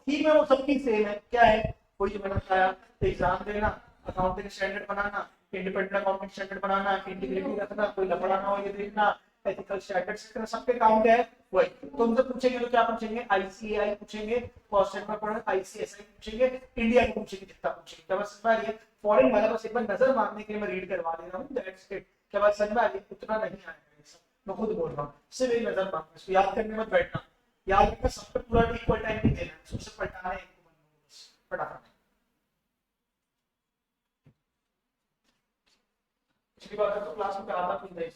थीम है वो सबकी सेम है, क्या है, वही जो मैंने बताया, एग्जाम देना, अकाउंटिंग स्टैंडर्ड बनाना, इंडिपेंडेंट अकाउंटिंग स्टैंडर्ड बनाना, इंटीग्रिटी रखना, कोई लफड़ा ना हो ये देखना, एथिकल स्टैंडर्ड्स सबके काम क्या है वही। तो उनसे पूछेंगे तो क्या पूछेंगे, आईसीएआई पूछेंगे, कॉस्ट में पढ़े आईसीएसआई पूछेंगे, इंडिया को पूछेंगे, जितना पूछेंगे। क्या बस समझ आ रही है? फॉरेन वाला बस एक बार नजर मारने के लिए मैं रीड करवा दे रहा हूँ, दैट्स इट। क्या बात समझ में आ रही है? उतना नहीं आएगा ये सब, मैं खुद बोल रहा हूँ, सिर्फ एक नजर मारना, इसको याद करने मत बैठना, याद रखना सब पे पूरा इक्वल टाइम नहीं देना, सबसे पलटाना है एक को, बस फटाफट। पिछली बार तो क्लास में कराता भी नहीं।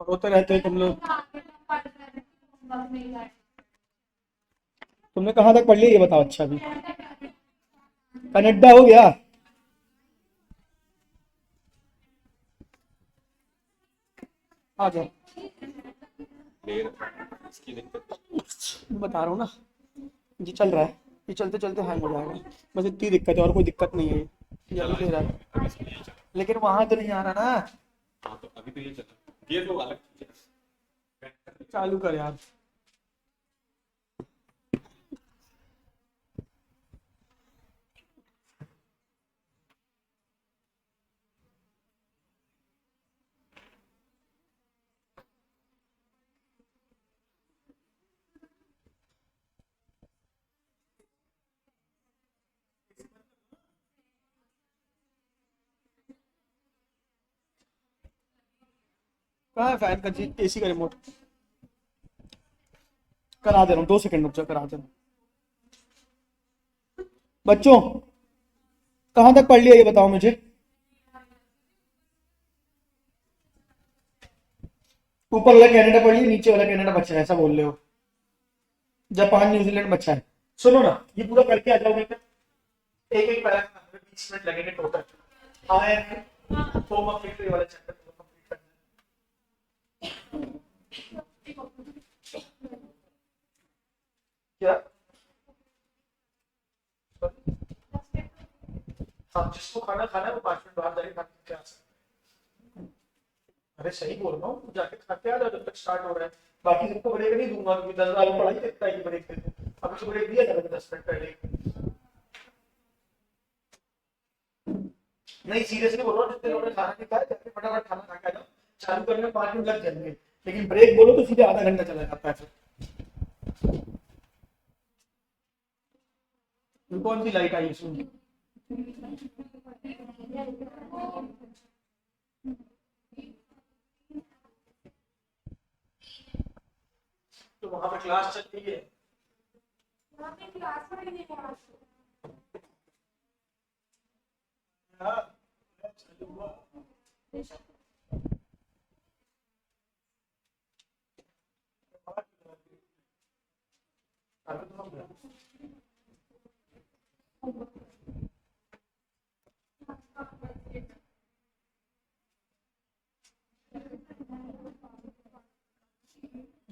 रोते रहते हो तुम लोग। तुमने कहाँ तक पढ़ लिया ये बताओ। अच्छा अभी कनाडा हो गया। आ जाओ, बता रहा हूँ ना, ये चल रहा है, ये चलते चलते हैंग हो जाएगा, बस इतनी दिक्कत है और कोई दिक्कत नहीं है। ये अभी ले रहा है, लेकिन वहां तो नहीं आ रहा ना। हाँ तो अभी तो ये चल, ये तो अलग चीज है। चालू कर यार। कहाँ है फैन का जी, एसी का रिमोट? करा दे रहा हूँ, 2 सेकंड रुक जाओ, करा दे रहा हूँ। बच्चों कहाँ तक पढ़ लिया ये बताओ मुझे। ऊपर वाला कनाडा पढ़ लिया, नीचे वाला कनाडा बचा है, ऐसा बोल रहे हो? जापान न्यूजीलैंड बचा है। सुनो ना, ये पूरा करके आ जाओगे क्या? एक एक पैराग्राफ में 20 मिनट लगेंगे टोटल। आए होम ऑफ विक्ट्री वाला चैप्टर कंप्लीट करना है। क्या? हाँ, जिसको खाना खाना है वो 5 मिनट बाद जाके खा के आ सकते हैं। अरे सही बोल रहा हूँ, जाके खा के आ जाओ जब तक स्टार्ट हो रहा है। बाकी सबको ब्रेक नहीं दूंगा क्योंकि 10 बार पढ़ाई करता है, ब्रेक दे दूँ। अभी तो ब्रेक दिया जाएगा 10 मिनट पहले। नहीं सीरियसली बोल रहा हूँ, जितने लोगों ने खाना नहीं खाया जाके फटाफट खाना खा के आ जाओ। चालू करने में 5 मिनट लग जाएंगे, लेकिन ब्रेक बोलो तो सीधे आधा घंटा चला जाता है। फिर कौन सी लाइट आई इसमें? तो वहां पे क्लास चल रही है। हाँ, चालू हुआ।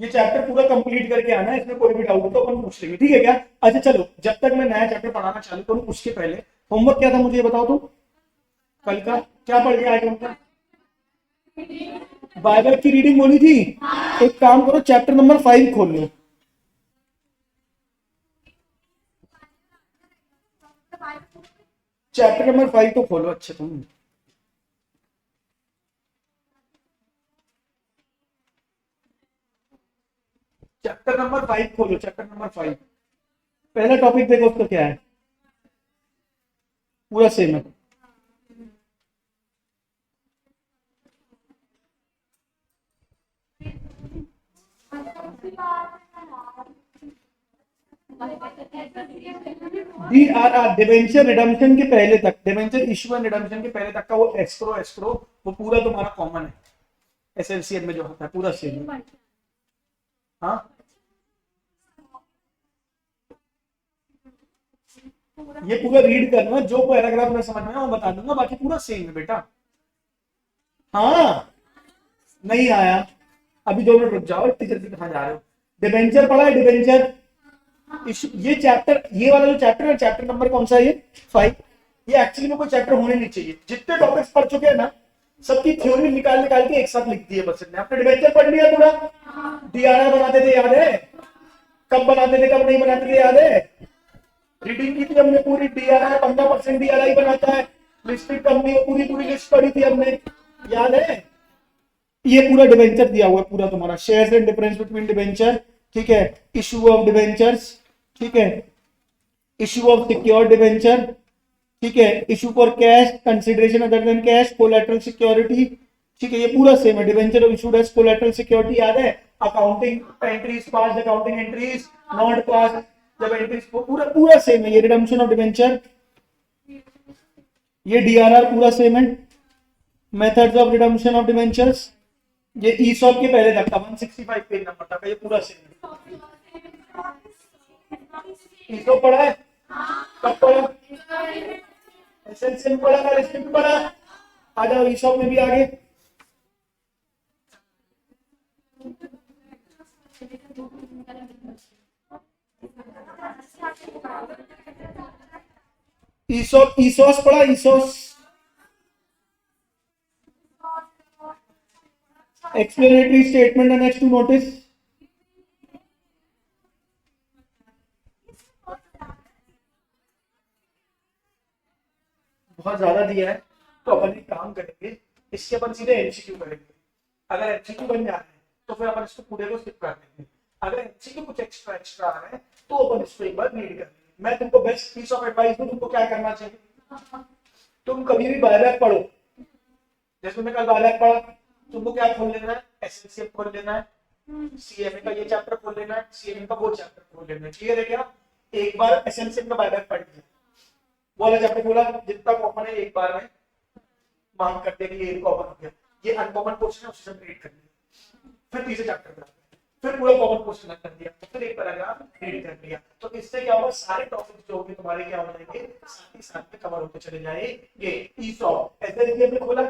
ये चैप्टर पूरा कंप्लीट करके आना है, इसमें कोई भी डाउट हो तो अपन पूछ लेंगे, ठीक है क्या? अच्छा चलो, जब तक मैं नया चैप्टर पढ़ाना चालू करूं उसके पहले होमवर्क क्या था मुझे ये बताओ। तो कल का क्या पढ़ के आए उनका? बाइबल की रीडिंग बोली थी। एक काम करो, चैप्टर नंबर 5 खोल लो। चैप्टर नंबर 5 तो खोलो। अच्छा तुम चैप्टर नंबर 5 खोलो, चैप्टर नंबर 5 पहला टॉपिक देखो उसका क्या है, पूरा सेम है। DRR डिबेंचर रिडम्पशन के पहले तक, डिबेंचर इशू एंड रिडम्पशन के पहले तक का वो एस्क्रो वो पूरा तुम्हारा कॉमन है। एसएलसीएन में जो होता है पूरा सेम है। हाँ ये पूरा रीड करना, जो पैराग्राफ में समझ में वो बता दूंगा, बाकी पूरा सेम है बेटा। हाँ नहीं आया, अभी 2 मिनट रुक जाओ, टीचर जी कहाँ जा रहे हो? डिबेंचर पढ़ा है? डिबेंचर ये चैप्टर, ये वाला जो चैप्टर है, चैप्टर नंबर कौन सा है ये? 5। ये एक्चुअली में कोई चैप्टर होने नहीं चाहिए। जितने टॉपिक्स पढ़ चुके हैं ना, सबकी थ्योरी निकाल निकाल के एक साथ लिख दी है बस ने। आपने डिबेंचर पढ़ लिया पूरा? डीआरआर बनाते थे याद है? कब बनाते थे कब नहीं बनाते थे याद है? रीडिंग की थी हमने पूरी। डीआरआर 15% डीआरआई बनाता है। लिस्टेड कंपनी पूरी पूरी लिस्ट पढ़ी थी हमने, याद है? ये पूरा डिबेंचर दिया हुआ है पूरा तुम्हारा। Shares and difference between debenture, ठीक है। इशू ऑफ डिबेंचर्स, ठीक है। इशू ऑफ सिक्योर्ड डिबेंचर, ठीक है। Issue for cash consideration other than cash, collateral security, ठीक है। ये पूरा सेम है। Debenture of issued as collateral security याद है? Accounting entries pass, accounting entries not pass, जब एंट्रीज पूरा पूरा सेम है। ये रिडम्पशन ऑफ डिबेंचर, ये डीआरआर पूरा सेम है। Methods of redemption of debentures, ये ईसॉप के पहले तक था, 165 पेज नंबर था ये पूरा सेम। ईसॉप पढ़ा है? कब पढ़ा? एसएलसी में पढ़ा था, इसमें भी पढ़ा। आ जाओ ईसॉप में भी आगे। ईसॉप, ईसोस पढ़ा? ESOS, explanatory statement and to notice. बहुत ज्यादा दिया है तो अपन एक काम करेंगे, इसके अपन सीधे एमसीक्यू करेंगे। अगर एमसीक्यू बन जा रहे हैं तो फिर अपन इसको पूरे को स्किप कर देंगे। अगर एमसीक्यू कुछ एक्स्ट्रा आ रहा है तो अपन इसको एक बार रीड कर लेंगे। मैं तुमको बेस्ट पीस ऑफ एडवाइस दूं, तुमको क्या करना चाहिए, तुम कभी भी बायबैक पढ़ो। जैसे तुमने कल बायबैक पढ़ा, तुमको क्या खोल लेना है, एसएनसीएफ खोल लेना है, सीएमए का ये चैप्टर खोल लेना है, सीएमए का वो चैप्टर खोल लेना है। क्लियर है क्या? एक बार एसएनसीएफ का बायबैक पढ़ लिया, वो वाला चैप्टर खोला, जितना कॉमन है एक बार में मार्क करते हैं कि ये कॉमन हो गया, ये अनकॉमन क्वेश्चन है उसे सब रीड कर लिया। फिर तीसरे चैप्टर पे फिर पूरा कॉमन क्वेश्चन कर दिया, फिर एक पैराग्राफ रीड कर लिया। तो इससे क्या होगा, सारे टॉपिक्स जो होंगे तुम्हारे क्या हो जाएंगे, साथ ही साथ में कवर होते चले जाएंगे। ईसॉप एसएनसीएफ में खोला,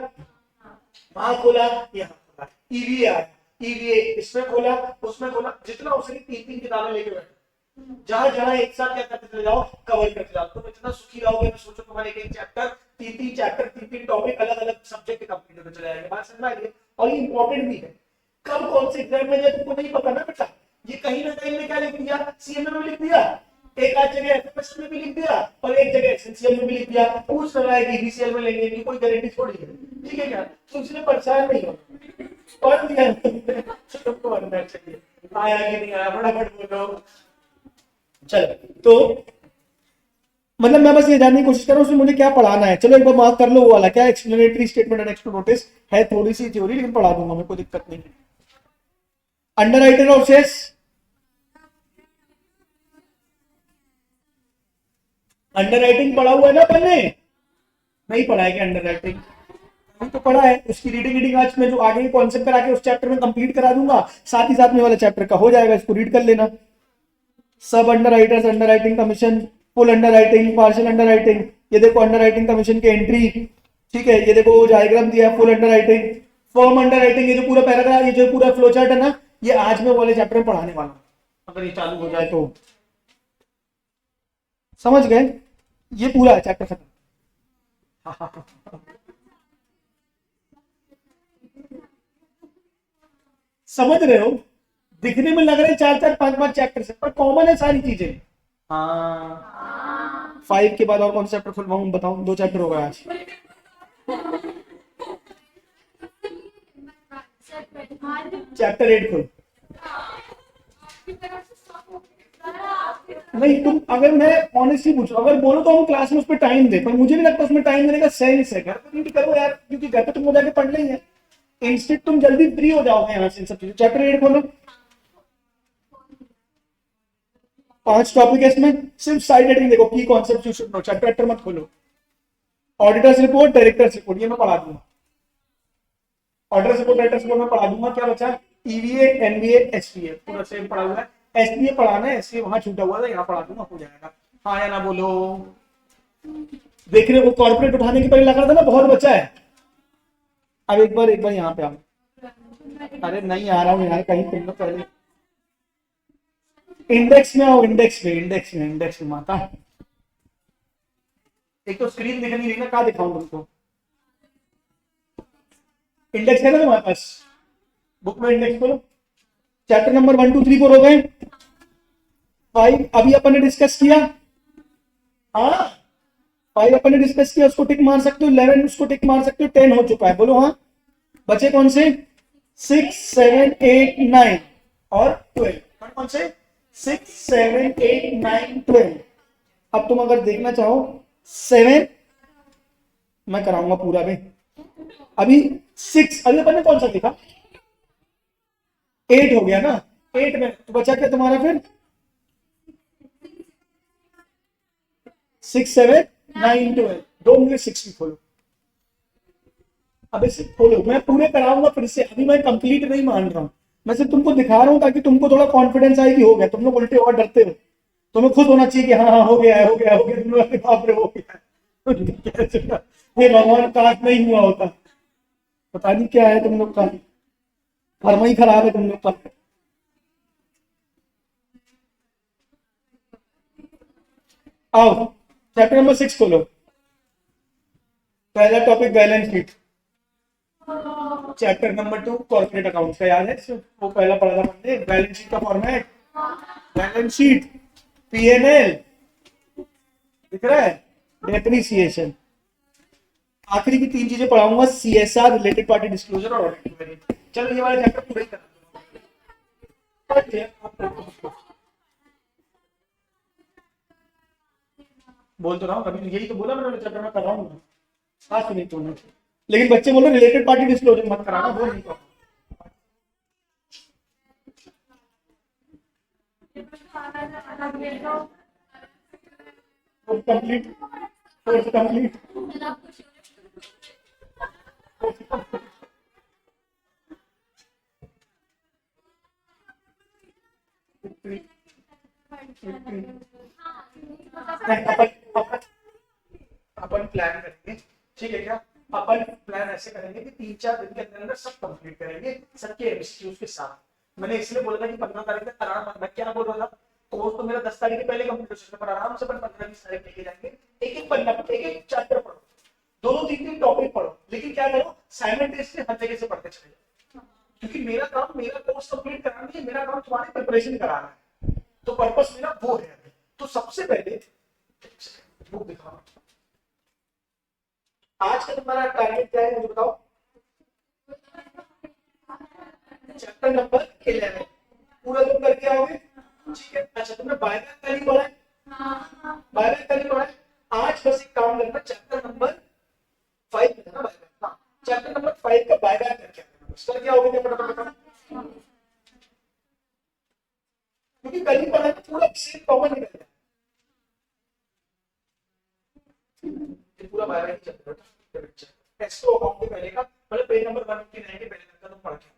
वहां खोला, यहाँ खोला, ईवीए आया, ईवीए इसमें खोला, उसमें खोला, जितना हो सके 3-3 किताबें लेके बैठो, जहां जहां एक साथ क्या करते चले जाओ, कवर करते जाओ। तुम इतना सुखी रहोगे तो सोचो तुम्हारे एक चैप्टर 3-3 चैप्टर 3-3 टॉपिक अलग अलग सब्जेक्ट के कंप्लीट होते चले जाएंगे। बात समझ आ गई? और ये इंपॉर्टेंट भी है, कब कौन से एग्जाम में जाए तुमको नहीं पता ना बेटा। ये कहीं ना कहीं में क्या लिख दिया, सीएमए में लिख दिया, एक आध जगह एफएमएस में भी लिख दिया और एक जगह एसएनसीएल में भी लिख दिया। पूछ रहा है कि ईबीसीएल में लेंगे कि कोई गारंटी थोड़ी है, ठीक है क्या? तो इसलिए परेशान नहीं हो, पढ़ दिया तुमको बनना चाहिए। आया कि नहीं आया फटाफट बोलो। चलो, तो मतलब मैं बस ये जानने की कोशिश कर रहा हूँ उसमें मुझे क्या पढ़ाना है। चलो एक बार मार्क कर लो वो वाला, क्या explanatory statement and to notice है, थोड़ी सी थ्योरी लेकिन पढ़ा दूंगा मैं, कोई दिक्कत नहीं है। Under writer of shares, under writing पढ़ा हुआ है ना अपन ने? नहीं पढ़ा है क्या अंडर राइटिंग? अभी तो पढ़ा है। उसकी रीडिंग आज मैं जो आगे कॉन्सेप्ट करा के उस चैप्टर में कंप्लीट करा दूंगा, साथ ही साथ में वाला चैप्टर का हो जाएगा, इसको रीड कर लेना। सब under writers, under writing commission, full under writing, partial under writing, ये देखो अंडर राइटिंग कमीशन की एंट्री, ठीक है, ये देखो डायग्राम दिया है, full under writing, form under writing, ये जो पूरा पैराग्राफ, ये जो पूरा फ्लो चार्ट है ना, ये आज मैं वाले चैप्टर में पढ़ाने वाला हूँ। अगर ये चालू हो जाए तो समझ गए, ये पूरा है चैप्टर खत्म। समझ रहे हो? दिखने में लग रहे हैं 4-4 5-5 चैप्टर से, पर कॉमन है सारी चीजें। हाँ, 5 के बाद और कौन सा चैप्टर खुलवाऊं बताओ? 2 चैप्टर हो गए आज। चैप्टर 8 खोल। नहीं, तुम अगर मैं ऑनेस्टली पूछूं, अगर बोलो तो हम क्लास में उस पर टाइम दे, पर मुझे नहीं लगता उसमें टाइम देने का सेंस है। घर पे रीड करो यार, क्योंकि घर पे तुम जाके पढ़ लेंगे, इंस्टेंट तुम जल्दी फ्री हो जाओगे यहाँ से इन सब चीजों। चैप्टर 8 खोलो, 5 टॉपिक है इसमें, सिर्फ साइड हेडिंग देखो, की concept you should know. Chapter मत खोलो। ऑडिटर्स रिपोर्ट, डायरेक्टर्स रिपोर्ट, ये मैं पढ़ा दूंगा। ऑडिटर्स रिपोर्ट, डायरेक्टर्स रिपोर्ट में पढ़ा दूंगा। क्या बचा? ईवीए, एनवीए, एसपीए, पूरा सेम पढ़ा हुआ है। एसपीए पढ़ाना है, एसपीए वहां छूटा हुआ था, यहाँ पढ़ा दूंगा, हो जाएगा। हाँ या ना बोलो? देख रहे हो कॉर्पोरेट उठाने के पहले लग रहा था ना बहुत बचा है। अब एक बार यहाँ पे आओ। अरे नहीं आ रहा हूँ यार, कहीं तुम लोग पहले इंडेक्स में आओ, इंडेक्स में माता। एक तो स्क्रीन दिख नहीं रही ना, कहाँ दिखाऊं तुमको? इंडेक्स है ना तुम्हारे पास, बुक में इंडेक्स खोलो। चैप्टर नंबर 1 2 3 4 हो गए। 5 अभी अपन ने डिस्कस किया। हाँ, 5 अपन ने डिस्कस किया, उसको टिक मार सकते हो। 11 उसको टिक मार सकते हो। 10 हो चुका है, बोलो हाँ। बचे कौन से? 6 7 8 9 और 12। कौन से? 6 7 8 9 12। अब तुम अगर देखना चाहो 7 मैं कराऊंगा पूरा में। अभी 6 अभी अपन ने कौन सा देखा? 8 हो गया ना। 8 में तो बचा क्या तुम्हारा फिर? 6 7 9 12। 2 मिनट 6 भी खोलो। अबे सिर्फ खोलो, मैं पूरे कराऊंगा फिर से, अभी मैं कंप्लीट नहीं मान रहा हूँ, मैं सिर्फ तुमको दिखा रहा हूँ ताकि तुमको थोड़ा कॉन्फिडेंस आए कि हो गया। तुम लोग उल्टे और डरते हो, तुम्हें खुद होना चाहिए कि हाँ हाँ हो गया है, हो गया हो गया, तुम लोग बाप रे हो गया है। ये भगवान काश नहीं हुआ होता, पता नहीं क्या है तुम लोग का, कर्म ही खराब है तुम लोग का। आओ चैप्टर नंबर 6 खोलो, पहला topic balance sheet. Chapter number 2 corporate accounts का याद है, वो पहला पढ़ा था हमने, बैलेंस शीट का फॉर्मेट, बैलेंस शीट, पीएनएल दिख रहा है, डेप्रिसिएशन, आखिरी की 3 चीजें पढ़ाऊंगा, सीएसआर, रिलेटेड पार्टी डिस्क्लोजर और ऑडिट वेरिएंट। चलो ये वाला चैप्टर पूरा ही करा, बोल तो रहा हूँ, अभी यही तो बोला मैंने, चैप्टर में कर रहा हूँ आज तो नहीं तुमने, लेकिन बच्चे बोल रहे रिलेटेड पार्टी डिस्क्लोजर मत कराना, वो नहीं करो। कंप्लीट कंप्लीट अपन प्लान करेंगे, ठीक है क्या, अपन प्लान ऐसे करेंगे कि 3-4 दिन के अंदर सब कंप्लीट करेंगे, सबके एमसीक्यूज के साथ। मैंने इसलिए बोला था कि 15 तारीख तक कराना मत, मैं क्या बोल रहा था, कोर्स तो मेरा 10 तारीख के पहले कंप्लीट हो सकता है, पर आराम से अपन 15-20 तारीख लेके जाएंगे, एक पन्ना, एक चैप्टर पढ़ो, 2-3 टॉपिक पढ़ो, लेकिन क्या करो साइमल्टेनियसली हर जगह से पढ़ते चले जाओ, क्योंकि मेरा काम, मेरा कोर्स कंप्लीट कराना है, मेरा काम तुम्हारी प्रिपरेशन कराना है, तो पर्पस मेरा वो है। तो सबसे पहले बुक दिखाओ, आज का तुम्हारा टारगेट क्या है मुझे बताओ, चैप्टर नंबर 11 पूरा तुम करके आओगे, ठीक है। अच्छा तुमने बायबैक का नहीं पढ़ा है, बायबैक का नहीं पढ़ा है, आज बस एक काम करना, चैप्टर नंबर 5 है ना बायबैक, हाँ चैप्टर नंबर 5 का बायबैक करके आना, बस करके आओगे क्या फटाफट बताओ, क्योंकि कल ही पढ़ा है पूरा सेम कॉमन निकल गया, पूरा बायबैक ही चैप्टर है, एस्ट्रो अकाउंट के पहले का, मतलब पेज नंबर 159 के पहले तक का तुम पढ़ के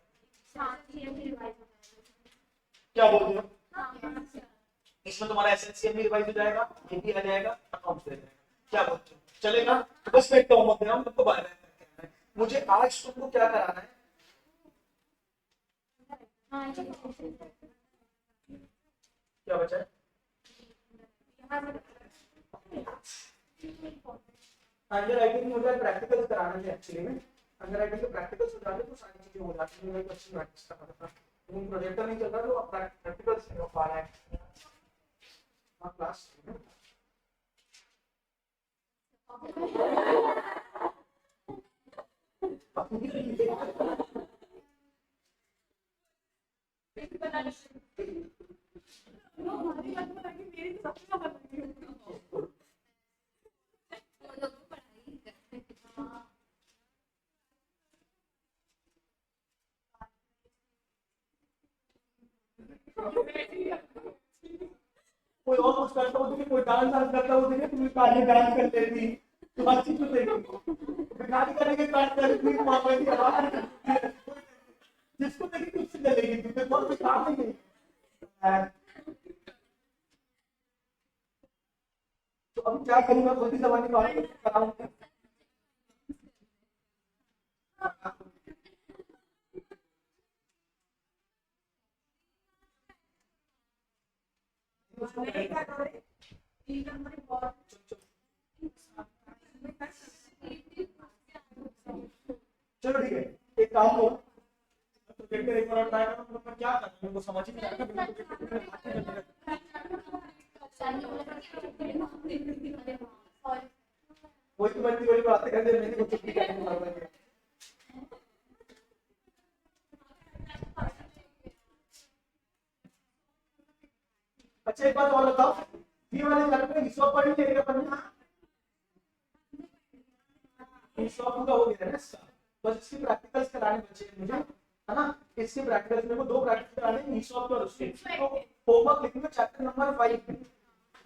क्या बोल रहे हो, इसमें तुम्हारा एसएनसीएम भी रिवाइज हो जाएगा, ये भी आ जाएगा, अकाउंट्स भी आ जाएगा, क्या बोलते हो चलेगा। तो बस मैं एक होमवर्क दे रहा हूँ तुमको, बायबैक करके आना है, मुझे आज तुमको क्या कराना है, क्या बचा है, अंडर राइटिंग हो जाए, प्रैक्टिकल कराना है एक्चुअली में, अंडर राइटिंग के प्रैक्टिकल्स हो जाते तो सारी चीजें हो जाती हैं, अच्छी प्रैक्टिस करना पड़ता है, लेकिन प्रोजेक्टर नहीं चल रहा तो प्रैक्टिकल्स नहीं हो पा रहा है क्लास। कोई और कुछ करता हो कोई डांस करता हो तुम्हें काले डांस कर लेती, तो अच्छी तो भिखारी करेंगे काट कर मामा की आवाज जिसको देखी कुछ चलेगी, तुम्हें बहुत कुछ काम नहीं है। तो अब क्या करूंगा, खुद ही जबानी बात कराऊंगा, चलो ठीक है, एक काम करो, प्रोजेक्टर एक बार ट्राई करो, तो मैं क्या करूं मेरे को समझ ही नहीं आ रहा, वही तो बच्ची बड़ी बातें कर दे, मेरी को छुट्टी करने वाला है। अच्छा एक बात और बताओ, ये वाले चैप्टर में हिस्सा पढ़ लिया अपन ने, हिस्सा पूरा हो गया है ना इसका, बस इसकी प्रैक्टिकल्स कराने बचे हैं मुझे, है ना, इसके प्रैक्टिकल्स मेरे को 2 प्रैक्टिकल कराने हैं हिस्सा और उसके, तो होमवर्क लिखूंगा चैप्टर नंबर 5,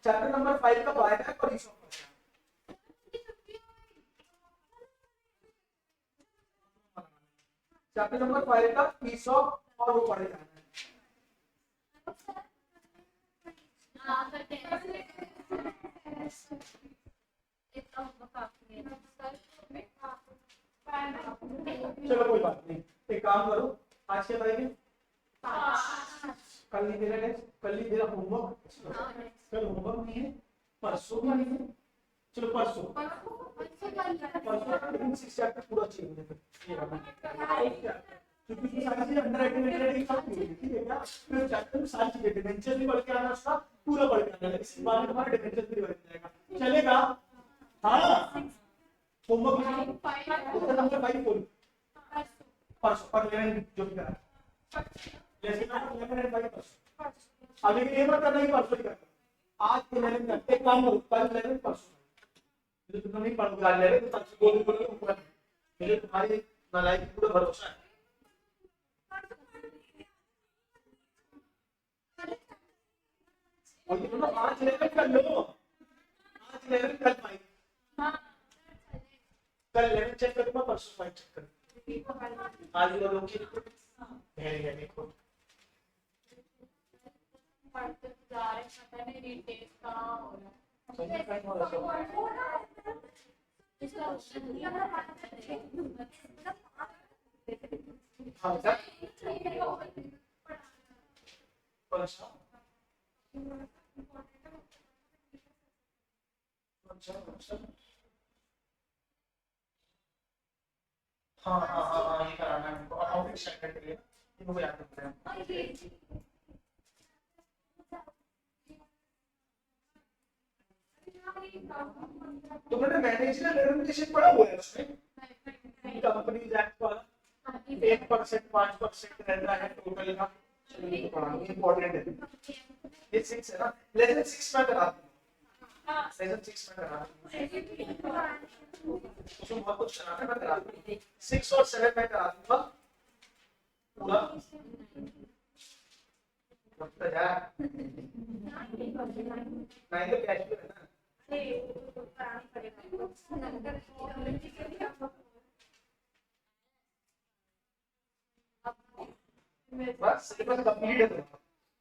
चैप्टर नंबर 5 का बायबैक और हिस्सा। चैप्टर नंबर 5 का ईसॉप और वो पढ़े जाना है। चलो कोई बात नहीं, एक काम करो, आज क्या करेंगे? कल नहीं दे रहा टेस्ट, कल नहीं दे रहा होमवर्क, कल होमवर्क नहीं है, परसों भी नहीं है। चलो परसों लेकिन 6 चैप्टर पूरा चाहिए मुझे फिर। ये रहा। क्योंकि ये सारी चीजें अंडर राइटिंग एक साथ नहीं होगी, ठीक है क्या? फिर चैप्टर में सारी चीजें डिमेंशन भी पढ़ के आना, उसका पूरा पढ़ के आना, इस बार में तुम्हारा डिमेंशन भी बन जाएगा। चलेगा? हाँ, होमवर्क नंबर 5 बोलो परसों पर 11 जो भी करा जैसे नंबर 11 एंड 5 परसों। अभी ये मत करना कि परसों ही करना, आज 11 करते, एक काम करो, कल 11 परसों जो तुम नहीं पढ़ गा ले रहे तो परसों बोलो ऊपर मुझे तुम्हारी नालायकी पूरा भरोसा है। और ये दोनों आज 11 कर लो, आज 11 कल 5, कल 11 चेक करूंगा, परसों 5 चेक करूंगा। आज लोगों की वेरी वेरी गुड। हाँ हाँ हाँ हाँ, ये कराना है हमको अकाउंटिंग स्टैंडर्ड के लिए, ये मुझे याद रखना है। तो मैंने मैनेजरियल रेम्युनरेशन पढ़ा हुआ है उसमें, कंपनीज एक्ट वाला 1% 5% रहता है टोटल का, चलिए तो पढ़ा, इंपॉर्टेंट है ये 6 है ना, लेसन 6 में करा दूंगा, लेसन 6 में करा दूंगा, उसमें बहुत कुछ कराना है, मैं करा दूंगा 6 और 7 में करा दूंगा पूरा। मतलब यार नहीं तो कैश है ना, बस सिलेबस कंप्लीट है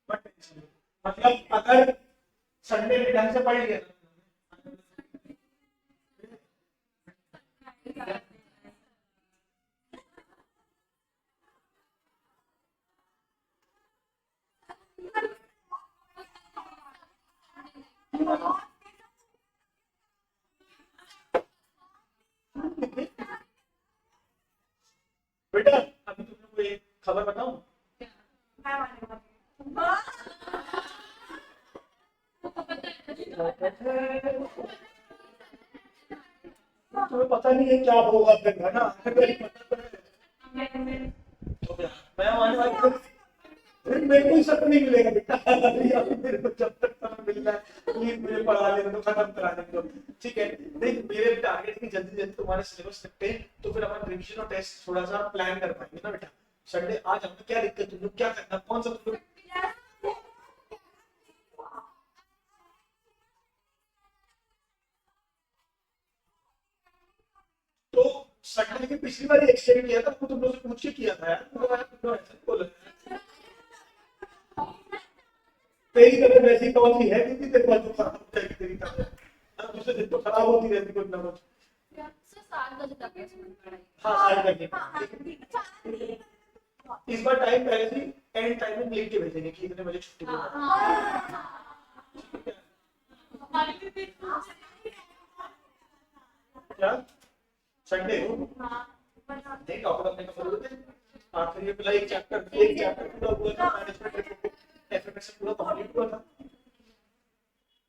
बट मतलब अगर संडे में ढंग से पढ़ लिया बेटा, अभी तुम लोग को एक खबर बताऊं, तुम्हें पता नहीं है क्या होगा फिर, है ना? मैं आने वाली फिर मेरे को ही शक नहीं मिलेगा बेटा, मेरे को जब तक समय मिल रहा है प्लीज मुझे पढ़ा लेने दो, खत्म करा देने दो, ठीक है? देख मेरे टारगेट है कि जल्दी जल्दी तुम्हारे सिलेबस निपटे तो फिर अपन रिवीजन और टेस्ट थोड़ा सा प्लान कर पाएंगे ना बेटा। संडे आज हमें क्या दिक्कत, तुम लोग क्या करना, कौन सा तुम लोग तो संडे की पिछली बार एक्सटेंड किया था, तुम लोग से पूछ के किया था यार, तुम लोग ऐसे बोल तेरी तबीयत वैसी कौन सी है क्योंकि तेरे पास तो खराब होता है, तेरी तबीयत अब दूसरे दिन तो खराब होती रहती कुछ ना कुछ। हाँ 7 बजे इस बार टाइम पहले से एंड टाइम में लिख के भेजेंगे कि इतने बजे छुट्टी क्या संडे नहीं टॉपिक अपने का बोल देते आखिर ये पहला एक चैप्टर पूरा हुआ था, मैनेजमेंट रिपोर्ट एफएमएस पूरा कंप्लीट हुआ था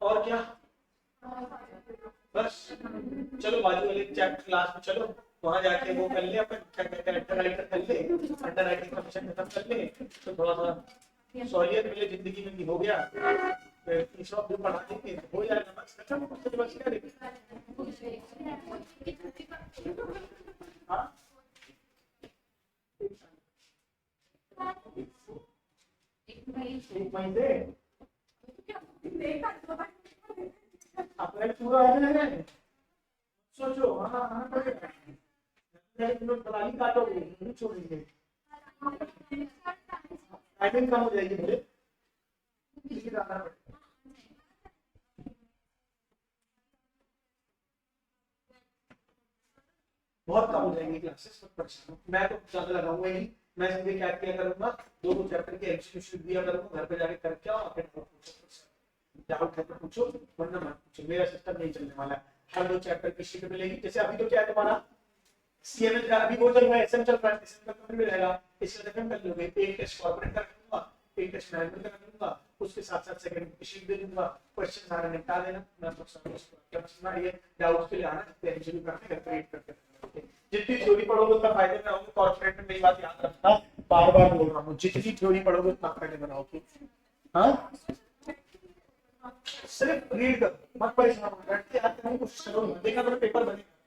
और क्या बस। चलो बाजू वाले चैप्टर क्लास में चलो वहां जाके वो कर ले, अपन क्या कहते हैं अंडर राइटर कर ले, अंडर राइटिंग का मिशन खत्म कर ले तो थोड़ा सा सॉलियत मिले जिंदगी में भी हो गया, फिर तीसरा भी पढ़ा देंगे हो जाएगा बस खत्म, बस क्या देखें। हाँ एक महीने अपने पूरा आ जाएगा, सोचो हाँ हाँ दलाली काटोगे नहीं छोड़ेंगे, टाइमिंग कम हो जाएगी बोले, किसी का आना पड़ेगा। बहुत कम हो जाएंगी क्लासेस, मत परेशान हो। मैं तो ज्यादा लगाऊंगा ही नहीं, मैं सीधे क्या किया करूंगा, दो चैप्टर के एमसीक्यू दिया करूंगा, घर पे जाके करके आओ, आके डाउट है तो पूछो, वरना मत पूछो। मेरा सिस्टम नहीं चलने वाला है, हर 2 चैप्टर की शीट मिलेगी। जैसे अभी तो क्या है तुम्हारा सीएमए का अभी वो चल रहा है, एसएम चल रहा है, एसएम का कंप्लीट रहेगा, इससे एफएम कर लोगे, एक टेस्ट कॉर्पोरेट कर लूंगा, एक टेस्ट मैनेजमेंट कर लूंगा, उसके साथ साथ सेकंड की शीट दे दूंगा, क्वेश्चन सारे निपटा देना। मैं तो क्या समझना ये डाउट्स के लिए आना, एमसीक्यू करने घर पे रीड करके जितनी थ्योरी पढ़ोगे उतना फायदे में रहोगे। कॉर्पोरेट में मेरी बात याद रखना, बार बार बोल रहा हूँ, जितनी थ्योरी पढ़ोगे उतना फायदे में रहोगे। हाँ, सिर्फ रीड करो, मत परेशान हो, बैठ के याद करने की कोशिश करो, देखा तो पेपर बनेगा।